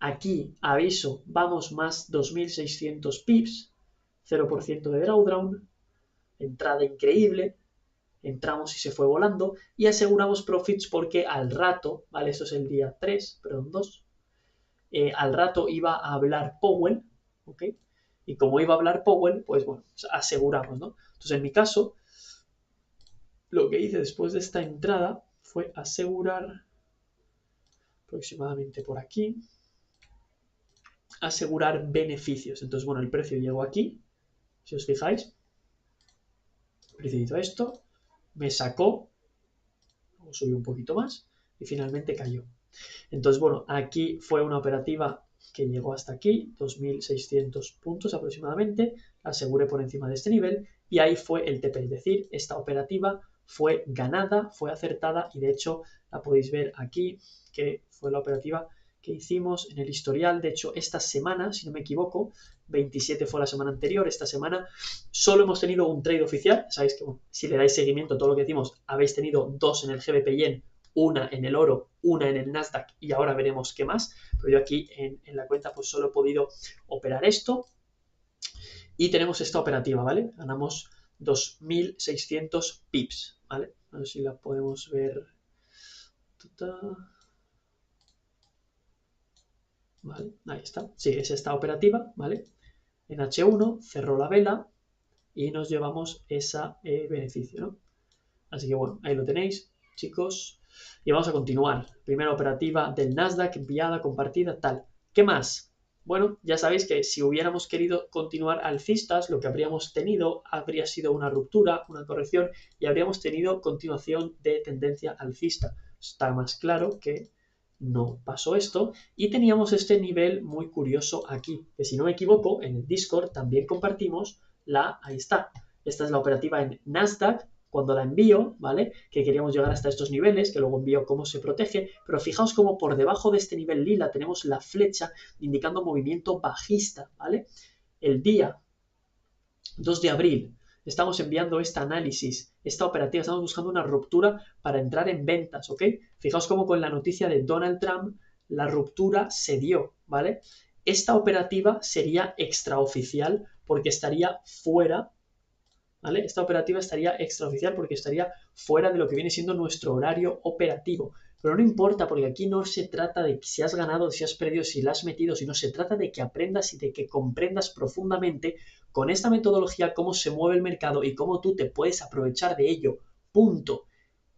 Aquí, aviso, vamos más 2600 pips, 0% de drawdown, entrada increíble, entramos y se fue volando y aseguramos profits porque al rato, ¿vale? Esto es el día 3, perdón, 2, al rato iba a hablar Powell, ¿ok? y como iba a hablar Powell, pues bueno, aseguramos, ¿no? Entonces en mi caso, lo que hice después de esta entrada fue asegurar aproximadamente por aquí, asegurar beneficios. Entonces, bueno, el precio llegó aquí, si os fijáis, el precio hizo esto, me sacó, subió un poquito más y finalmente cayó. Entonces, bueno, aquí fue una operativa que llegó hasta aquí, 2.600 puntos aproximadamente, aseguré por encima de este nivel y ahí fue el TP, es decir, esta operativa fue ganada, fue acertada y de hecho la podéis ver aquí, que fue la operativa que hicimos en el historial. De hecho, esta semana, si no me equivoco, 27 fue la semana anterior, esta semana solo hemos tenido un trade oficial. Sabéis que bueno, si le dais seguimiento a todo lo que decimos, habéis tenido dos en el GBP Yen, una en el oro, una en el Nasdaq y ahora veremos qué más. Pero yo aquí en la cuenta pues solo he podido operar esto y tenemos esta operativa, ¿vale? Ganamos 2.600 pips, ¿vale? A ver si la podemos ver. ¿Vale? Ahí está. Sí, es esta operativa, ¿vale? En H1 cerró la vela y nos llevamos ese beneficio, ¿no? Así que bueno, ahí lo tenéis, chicos. Y vamos a continuar. Primera operativa del Nasdaq, enviada, compartida, tal. ¿Qué más? Bueno, ya sabéis que si hubiéramos querido continuar alcistas, lo que habríamos tenido habría sido una ruptura, una corrección, y habríamos tenido continuación de tendencia alcista. Está más claro que no pasó esto y teníamos este nivel muy curioso aquí, que si no me equivoco, en el Discord también compartimos ahí está, esta es la operativa en Nasdaq, cuando la envío, ¿vale? Que queríamos llegar hasta estos niveles, que luego envío cómo se protege, pero fijaos cómo por debajo de este nivel lila tenemos la flecha indicando movimiento bajista, ¿vale? El día 2 de abril estamos enviando este análisis, esta operativa, estamos buscando una ruptura para entrar en ventas, ¿ok? Fijaos cómo con la noticia de Donald Trump la ruptura se dio, ¿vale? Esta operativa sería extraoficial porque estaría fuera, ¿vale? Esta operativa estaría extraoficial porque estaría fuera de lo que viene siendo nuestro horario operativo. Pero no importa, porque aquí no se trata de si has ganado, si has perdido, si la has metido, sino se trata de que aprendas y de que comprendas profundamente con esta metodología cómo se mueve el mercado y cómo tú te puedes aprovechar de ello. Punto.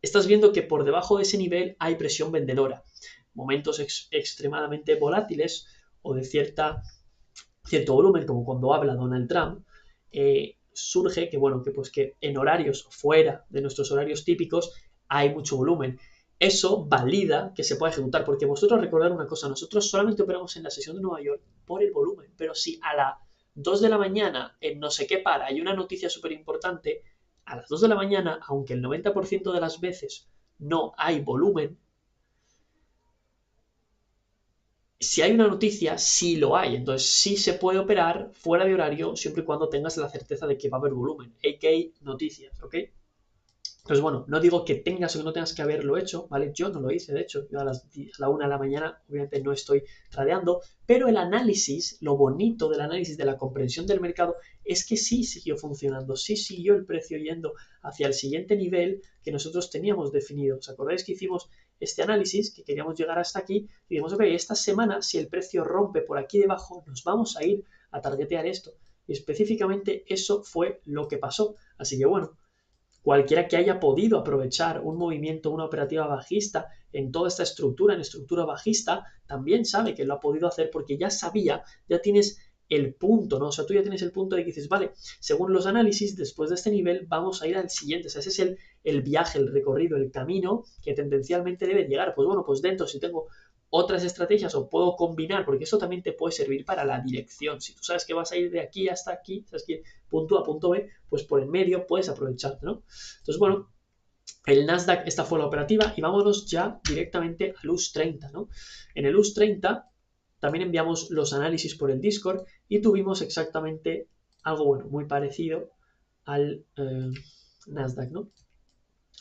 Estás viendo que por debajo de ese nivel hay presión vendedora. Momentos extremadamente volátiles o de cierto volumen, como cuando habla Donald Trump, surge que, bueno, que en horarios fuera de nuestros horarios típicos hay mucho volumen. Eso valida que se pueda ejecutar, porque vosotros recordad una cosa, nosotros solamente operamos en la sesión de Nueva York por el volumen, pero si a las 2 de la mañana en no sé qué para hay una noticia súper importante, a las 2 de la mañana, aunque el 90% de las veces no hay volumen, si hay una noticia, sí lo hay. Entonces, sí se puede operar fuera de horario siempre y cuando tengas la certeza de que va a haber volumen, a.k.a. noticias, ¿ok? Entonces, bueno, no digo que tengas o que no tengas que haberlo hecho, ¿vale? Yo no lo hice, de hecho, yo a la 1 de la mañana obviamente no estoy tradeando, pero el análisis, lo bonito del análisis, de la comprensión del mercado, es que sí siguió funcionando, sí siguió el precio yendo hacia el siguiente nivel que nosotros teníamos definido. ¿Os acordáis que hicimos este análisis, que queríamos llegar hasta aquí? Y dijimos, ok, esta semana, si el precio rompe por aquí debajo, nos vamos a ir a targetear esto. Y específicamente eso fue lo que pasó. Así que bueno, cualquiera que haya podido aprovechar un movimiento, una operativa bajista en toda esta estructura, en estructura bajista, también sabe que lo ha podido hacer porque ya sabía, ya tienes el punto, ¿no? O sea, tú ya tienes el punto de que dices, vale, según los análisis, después de este nivel vamos a ir al siguiente. O sea, ese es el viaje, el recorrido, el camino que tendencialmente debe llegar. Pues bueno, pues dentro, si tengo otras estrategias o puedo combinar, porque eso también te puede servir para la dirección. Si tú sabes que vas a ir de aquí hasta aquí, sabes que punto A, punto B, pues por en medio puedes aprovecharte, ¿no? Entonces, bueno, el Nasdaq, esta fue la operativa y vámonos ya directamente al US 30, ¿no? En el US 30 también enviamos los análisis por el Discord y tuvimos exactamente algo, bueno, muy parecido al Nasdaq, ¿no?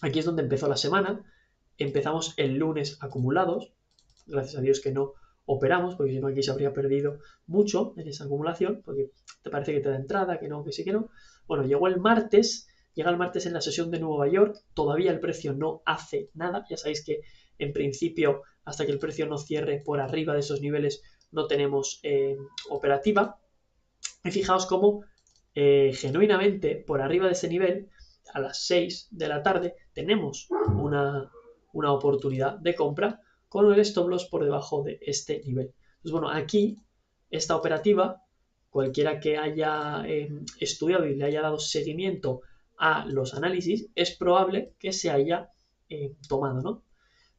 Aquí es donde empezó la semana, empezamos el lunes acumulados, gracias a Dios que no operamos, porque si no aquí se habría perdido mucho en esa acumulación, porque te parece que te da entrada, que no, que sí, que no. Bueno, llega el martes en la sesión de Nueva York, todavía el precio no hace nada, ya sabéis que en principio hasta que el precio no cierre por arriba de esos niveles no tenemos operativa. Y fijaos cómo genuinamente por arriba de ese nivel, a las 6 de la tarde, tenemos una oportunidad de compra con el stop loss por debajo de este nivel. Entonces, bueno, aquí esta operativa, cualquiera que haya estudiado y le haya dado seguimiento a los análisis, es probable que se haya tomado, ¿no?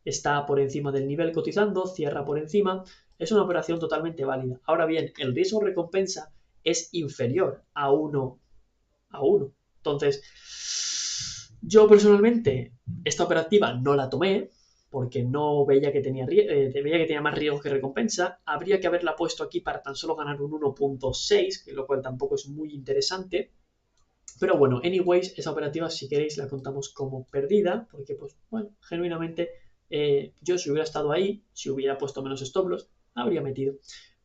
Está por encima del nivel cotizando, cierra por encima, es una operación totalmente válida. Ahora bien, el riesgo recompensa es inferior a 1 a 1. Entonces, yo personalmente esta operativa no la tomé porque no veía que tenía más riesgo que recompensa. Habría que haberla puesto aquí para tan solo ganar un 1.6, lo cual tampoco es muy interesante. Pero bueno, anyways, esa operativa si queréis la contamos como perdida, porque pues bueno, genuinamente yo si hubiera estado ahí, si hubiera puesto menos stop loss, habría metido.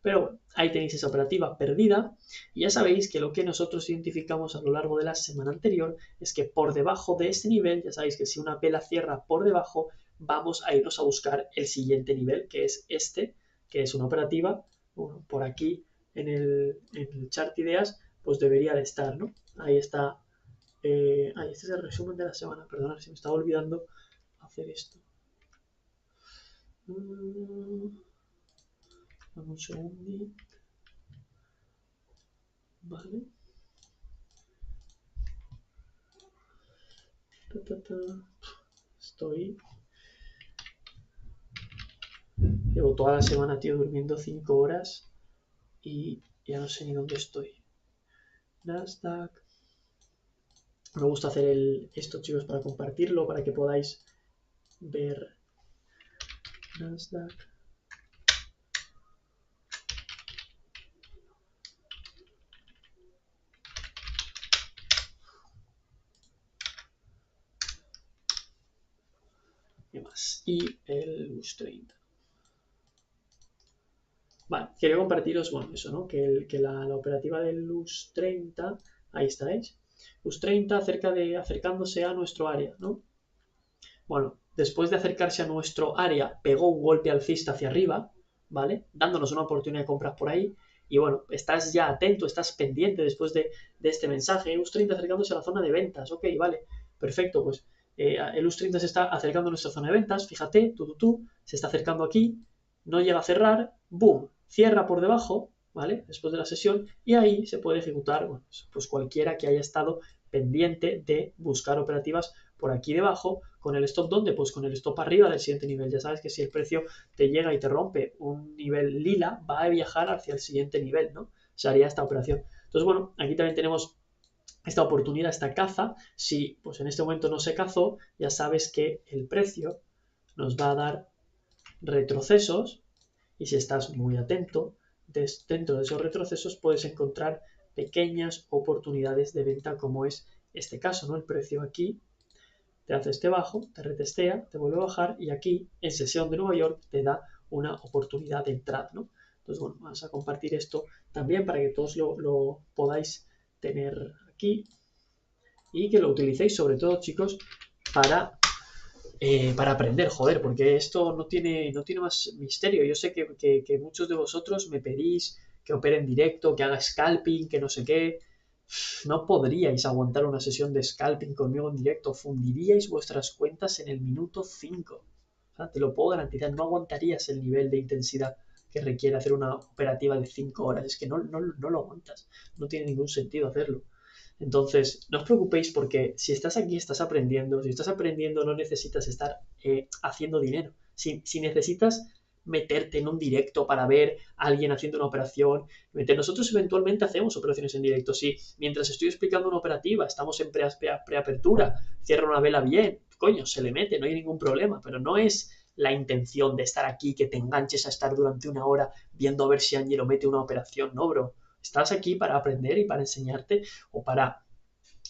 Pero bueno, ahí tenéis esa operativa perdida y ya sabéis que lo que nosotros identificamos a lo largo de la semana anterior es que por debajo de este nivel, ya sabéis que si una vela cierra por debajo, vamos a irnos a buscar el siguiente nivel, que es este, que es una operativa, bueno, por aquí en el chart ideas, pues debería de estar, ¿no? Ahí está. Ahí este es el resumen de la semana. Perdona, se me estaba olvidando hacer esto. Dame un segundo. Vale. Estoy. Llevo toda la semana, tío, durmiendo 5 horas y ya no sé ni dónde estoy. Nasdaq. Me gusta hacer esto, chicos, para compartirlo, para que podáis ver Nasdaq. Y más. Y el US 30. Vale, quería compartiros, bueno, eso, ¿no? Que la operativa del LUS 30, ahí estáis. LUS 30 acercándose a nuestro área, ¿no? Bueno, después de acercarse a nuestro área, pegó un golpe alcista hacia arriba, ¿vale? Dándonos una oportunidad de compras por ahí. Y bueno, estás ya atento, estás pendiente después de este mensaje. LUS 30 acercándose a la zona de ventas, ok, vale, perfecto, pues el LUS 30 se está acercando a nuestra zona de ventas, fíjate, se está acercando aquí, no llega a cerrar, boom, cierra por debajo, ¿vale? Después de la sesión y ahí se puede ejecutar, bueno, pues cualquiera que haya estado pendiente de buscar operativas por aquí debajo con el stop ¿dónde? Pues con el stop arriba del siguiente nivel. Ya sabes que si el precio te llega y te rompe un nivel lila, va a viajar hacia el siguiente nivel, ¿no? Se haría esta operación. Entonces, bueno, aquí también tenemos esta oportunidad, esta caza. Si pues en este momento no se cazó, ya sabes que el precio nos va a dar retrocesos y si estás muy atento, dentro de esos retrocesos puedes encontrar pequeñas oportunidades de venta como es este caso, ¿no? El precio aquí te hace este bajo, te retestea, te vuelve a bajar y aquí en sesión de Nueva York te da una oportunidad de entrada, ¿no? Entonces, bueno, vamos a compartir esto también para que todos lo podáis tener aquí y que lo utilicéis sobre todo, chicos, para aprender, joder, porque esto no tiene más misterio. Yo sé que muchos de vosotros me pedís que opere en directo, que haga scalping, que no sé qué. No podríais aguantar una sesión de scalping conmigo en directo, fundiríais vuestras cuentas en el minuto 5. O sea, te lo puedo garantizar, no aguantarías el nivel de intensidad que requiere hacer una operativa de 5 horas. Es que no lo aguantas, no tiene ningún sentido hacerlo. Entonces, no os preocupéis porque si estás aquí estás aprendiendo, si estás aprendiendo no necesitas estar haciendo dinero. Si necesitas meterte en un directo para ver a alguien haciendo una operación, nosotros eventualmente hacemos operaciones en directo. Si mientras estoy explicando una operativa estamos en preapertura, cierra una vela bien, coño, se le mete, no hay ningún problema, pero no es la intención de estar aquí, que te enganches a estar durante una hora viendo a ver si Angelo mete una operación, no, bro. Estás aquí para aprender y para enseñarte o para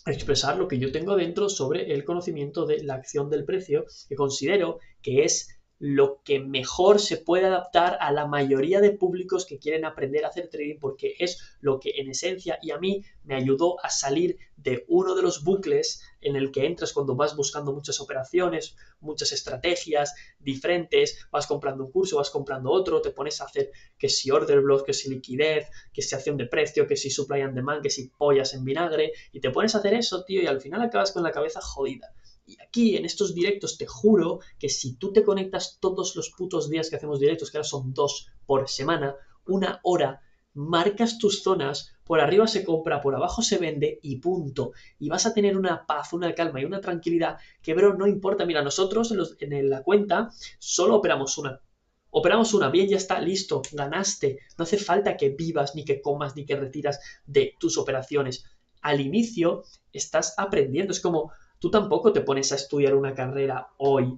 expresar lo que yo tengo dentro sobre el conocimiento de la acción del precio, que considero que es lo que mejor se puede adaptar a la mayoría de públicos que quieren aprender a hacer trading, porque es lo que en esencia y a mí me ayudó a salir de uno de los bucles en el que entras cuando vas buscando muchas operaciones, muchas estrategias diferentes, vas comprando un curso, vas comprando otro, te pones a hacer que si order block, que si liquidez, que si acción de precio, que si supply and demand, que si pollas en vinagre, y te pones a hacer eso, tío, y al final acabas con la cabeza jodida. Y aquí, en estos directos, te juro que si tú te conectas todos los putos días que hacemos directos, que ahora son 2 por semana, 1 hora, marcas tus zonas, por arriba se compra, por abajo se vende y punto. Y vas a tener una paz, una calma y una tranquilidad que, bro, no importa. Mira, nosotros en la cuenta solo operamos una. Operamos una, bien, ya está, listo, ganaste. No hace falta que vivas, ni que comas, ni que retiras de tus operaciones. Al inicio estás aprendiendo, es como tú tampoco te pones a estudiar una carrera hoy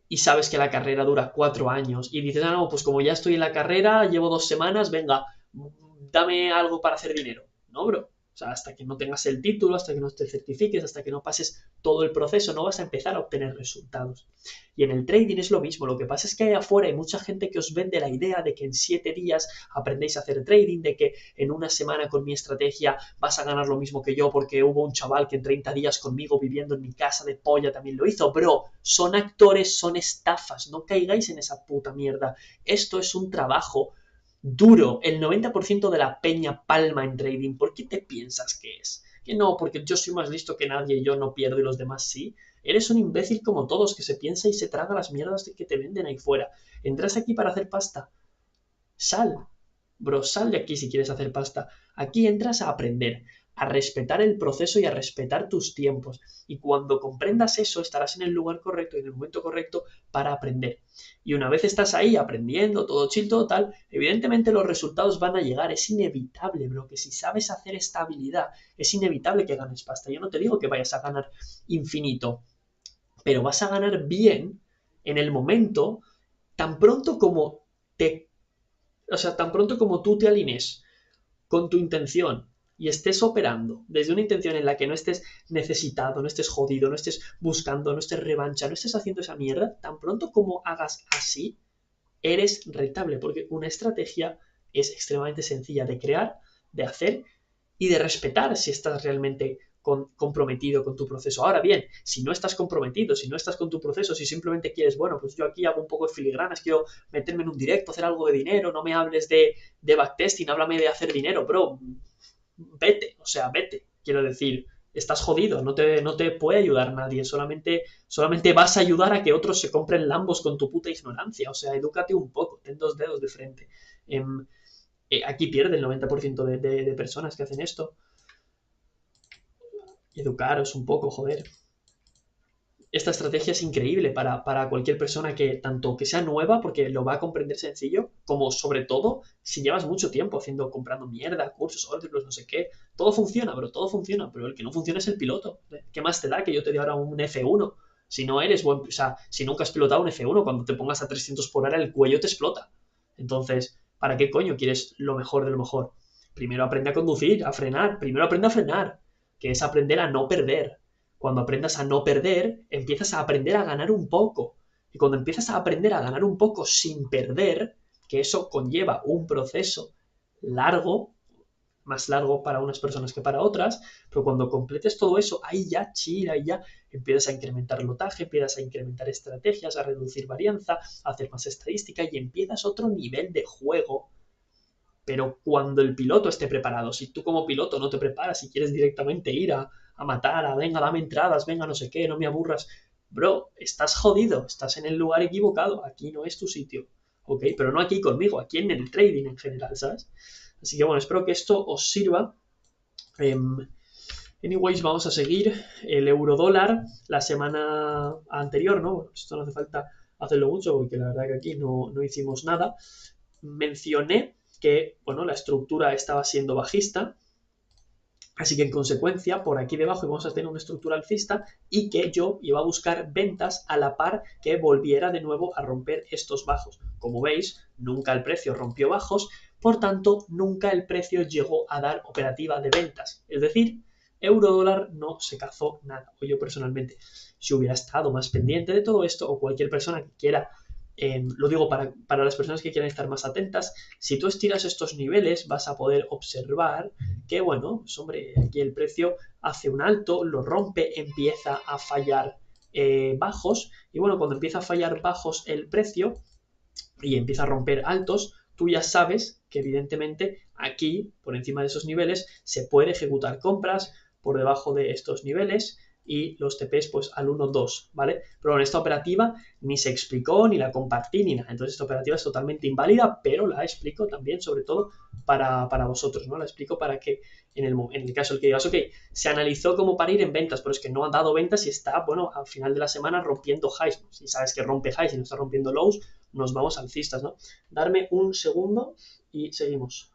y sabes que la carrera dura 4 años y dices, ah, no, pues como ya estoy en la carrera, llevo 2 semanas, venga, dame algo para hacer dinero. No, bro. O sea, hasta que no tengas el título, hasta que no te certifiques, hasta que no pases todo el proceso, no vas a empezar a obtener resultados. Y en el trading es lo mismo. Lo que pasa es que ahí afuera hay mucha gente que os vende la idea de que en 7 días aprendéis a hacer trading, de que en una semana con mi estrategia vas a ganar lo mismo que yo porque hubo un chaval que en 30 días conmigo viviendo en mi casa de polla también lo hizo. Bro, son actores, son estafas. No caigáis en esa puta mierda. Esto es un trabajo duro. El 90% de la peña palma en trading. ¿Por qué te piensas que es? Que no, porque yo soy más listo que nadie y yo no pierdo y los demás sí. Eres un imbécil como todos que se piensa y se traga las mierdas que te venden ahí fuera. ¿Entras aquí para hacer pasta? Sal. Bro, sal de aquí si quieres hacer pasta. Aquí entras a aprender, a respetar el proceso y a respetar tus tiempos. Y cuando comprendas eso, estarás en el lugar correcto y en el momento correcto para aprender. Y una vez estás ahí aprendiendo, todo chill, todo tal, evidentemente los resultados van a llegar. Es inevitable, bro, que si sabes hacer esta habilidad, es inevitable que ganes pasta. Yo no te digo que vayas a ganar infinito, pero vas a ganar bien en el momento tan pronto como te o sea, tan pronto como tú te alinees con tu intención y estés operando desde una intención en la que no estés necesitado, no estés jodido, no estés buscando, no estés revancha, no estés haciendo esa mierda, tan pronto como hagas así, eres rentable, porque una estrategia es extremadamente sencilla de crear, de hacer y de respetar si estás realmente comprometido con tu proceso. Ahora bien, si no estás comprometido, si no estás con tu proceso, si simplemente quieres, bueno, pues yo aquí hago un poco de filigranas, quiero meterme en un directo, hacer algo de dinero, no me hables de backtesting, háblame de hacer dinero, bro, vete, o sea, vete, quiero decir, estás jodido, no te puede ayudar nadie, solamente vas a ayudar a que otros se compren Lambos con tu puta ignorancia, o sea, edúcate un poco, ten 2 dedos de frente. Aquí pierde el 90% de personas que hacen esto. Educaros un poco, joder. Esta estrategia es increíble para cualquier persona que, tanto que sea nueva, porque lo va a comprender sencillo, como sobre todo si llevas mucho tiempo comprando mierda, cursos, órdenes, no sé qué. Todo funciona, bro, todo funciona, pero el que no funciona es el piloto. ¿Qué más te da que yo te dé ahora un F1? Si no eres buen, o sea, si nunca has pilotado un F1, cuando te pongas a 300 por hora, el cuello te explota. Entonces, ¿para qué coño quieres lo mejor de lo mejor? Primero aprende a conducir, a frenar, primero aprende a frenar, que es aprender a no perder. Cuando aprendas a no perder, empiezas a aprender a ganar un poco. Y cuando empiezas a aprender a ganar un poco sin perder, que eso conlleva un proceso largo, más largo para unas personas que para otras, pero cuando completes todo eso, ahí ya chill, ahí ya empiezas a incrementar lotaje, empiezas a incrementar estrategias, a reducir varianza, a hacer más estadística y empiezas otro nivel de juego. Pero cuando el piloto esté preparado, si tú como piloto no te preparas y quieres directamente ir a matar, a venga, dame entradas, venga, no sé qué, no me aburras, bro, estás jodido, estás en el lugar equivocado, aquí no es tu sitio, ¿ok? Pero no aquí conmigo, aquí en el trading en general, ¿sabes? Así que bueno, espero que esto os sirva. Anyways, vamos a seguir el euro dólar la semana anterior, ¿no? Bueno, esto no hace falta hacerlo mucho porque la verdad que aquí no hicimos nada. Mencioné que, bueno, la estructura estaba siendo bajista, así que en consecuencia, por aquí debajo íbamos a tener una estructura alcista y que yo iba a buscar ventas a la par que volviera de nuevo a romper estos bajos. Como veis, nunca el precio rompió bajos, por tanto, nunca el precio llegó a dar operativa de ventas. Es decir, euro dólar no se cazó nada. O yo personalmente, si hubiera estado más pendiente de todo esto, o cualquier persona que quiera lo digo para las personas que quieran estar más atentas, si tú estiras estos niveles vas a poder observar que, bueno, pues hombre, aquí el precio hace un alto, lo rompe, empieza a fallar bajos, y bueno, cuando empieza a fallar bajos el precio y empieza a romper altos, tú ya sabes que evidentemente aquí, por encima de esos niveles, se puede ejecutar compras por debajo de estos niveles y los TPs pues al 1-2, ¿vale? Pero en esta operativa ni se explicó, ni la compartí, ni nada. Entonces esta operativa es totalmente inválida, pero la explico también, sobre todo, para vosotros, ¿no? La explico para que en el caso el que digas, ok, se analizó como para ir en ventas, pero es que no ha dado ventas y está, bueno, al final de la semana rompiendo highs. Si sabes que rompe highs y no está rompiendo lows, nos vamos alcistas, ¿no? Darme un segundo y seguimos.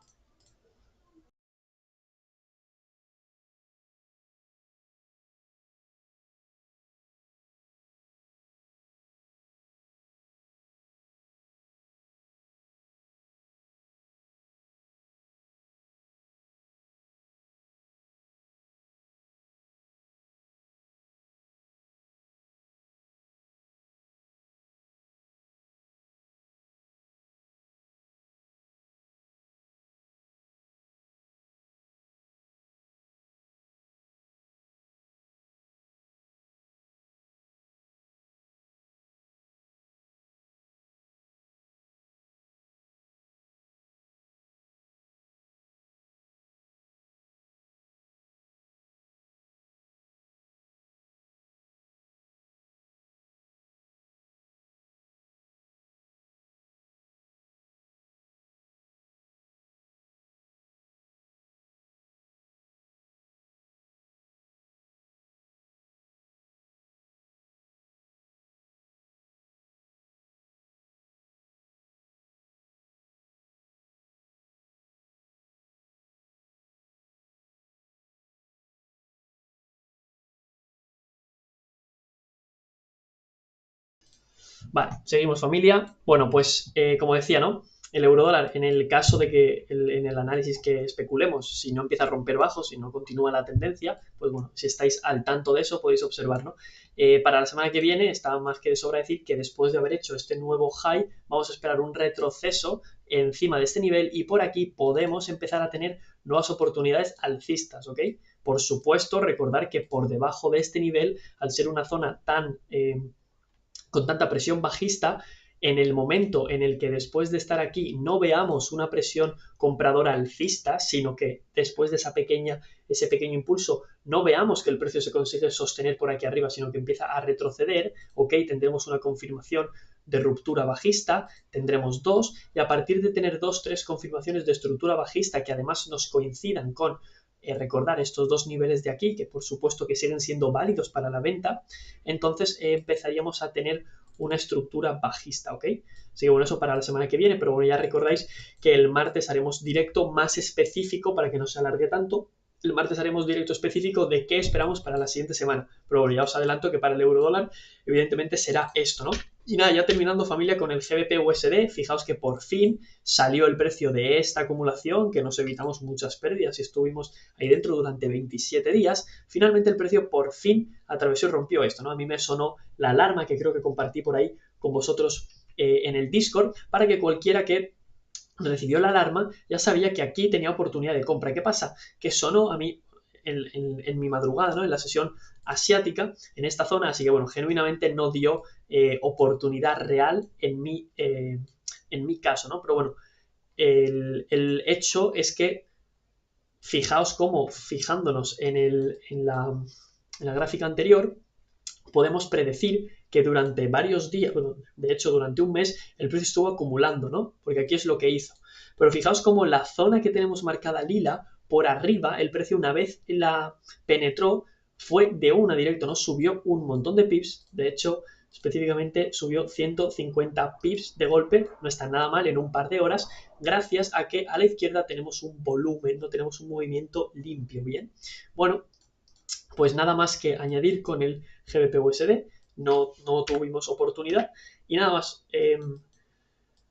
Vale, seguimos familia. Bueno, pues como decía, ¿no? El eurodólar, en el caso de que en el análisis que especulemos, si no empieza a romper bajos, si no continúa la tendencia, pues bueno, si estáis al tanto de eso podéis observar, ¿no? Para la semana que viene está más que de sobra decir que después de haber hecho este nuevo high, vamos a esperar un retroceso encima de este nivel y por aquí podemos empezar a tener nuevas oportunidades alcistas, ¿ok? Por supuesto, recordar que por debajo de este nivel, al ser una zona tan con tanta presión bajista, en el momento en el que después de estar aquí no veamos una presión compradora alcista, sino que después de ese pequeño impulso no veamos que el precio se consigue sostener por aquí arriba, sino que empieza a retroceder, ok, tendremos una confirmación de ruptura bajista, tendremos dos, y a partir de tener dos, tres confirmaciones de estructura bajista que además nos coincidan con recordar estos dos niveles de aquí, que por supuesto que siguen siendo válidos para la venta, entonces empezaríamos a tener una estructura bajista, ¿ok? Así que bueno, eso para la semana que viene, pero bueno, ya recordáis que el martes haremos directo más específico para que no se alargue tanto. El martes haremos directo específico de qué esperamos para la siguiente semana. Pero bueno, ya os adelanto que para el euro dólar, evidentemente será esto, ¿no? Y nada, ya terminando familia con el GBP USD, fijaos que por fin salió el precio de esta acumulación, que nos evitamos muchas pérdidas y estuvimos ahí dentro durante 27 días. Finalmente el precio por fin atravesó y rompió esto, ¿no? A mí me sonó la alarma que creo que compartí por ahí con vosotros en el Discord para que cualquiera que recibió la alarma ya sabía que aquí tenía oportunidad de compra. ¿Qué pasa? Que sonó a mí en mi madrugada, ¿no? En la sesión asiática, en esta zona, así que bueno, genuinamente no dio oportunidad real en mi caso, ¿no? Pero bueno, el hecho es que fijaos cómo, fijándonos en la gráfica anterior, podemos predecir que durante varios días, bueno, de hecho durante un mes, el precio estuvo acumulando, ¿no? Porque aquí es lo que hizo. Pero fijaos cómo la zona que tenemos marcada lila, por arriba, el precio una vez la penetró, fue de una directo, ¿no? Subió un montón de pips, de hecho, específicamente subió 150 pips de golpe, no está nada mal en un par de horas, gracias a que a la izquierda tenemos un volumen, no tenemos un movimiento limpio, ¿bien? Bueno, pues nada más que añadir con el GBP USD, no tuvimos oportunidad y nada más.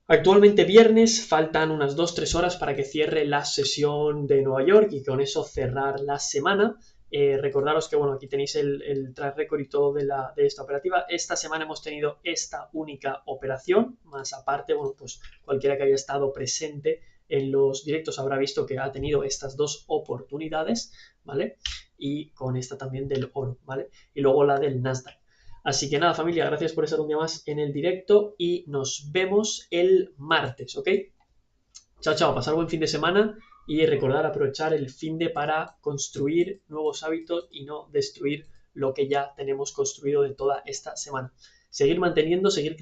Actualmente viernes, faltan unas 2-3 horas para que cierre la sesión de Nueva York y con eso cerrar la semana. Recordaros que, bueno, aquí tenéis el track record y todo de esta operativa. Esta semana hemos tenido esta única operación, más aparte, bueno, pues cualquiera que haya estado presente en los directos habrá visto que ha tenido estas dos oportunidades, ¿vale? Y con esta también del oro, ¿vale? Y luego la del Nasdaq. Así que nada, familia, gracias por estar un día más en el directo y nos vemos el martes, ¿ok? Chao, chao, pasar buen fin de semana y recordar aprovechar el fin de para construir nuevos hábitos y no destruir lo que ya tenemos construido de toda esta semana. Seguir manteniendo, seguir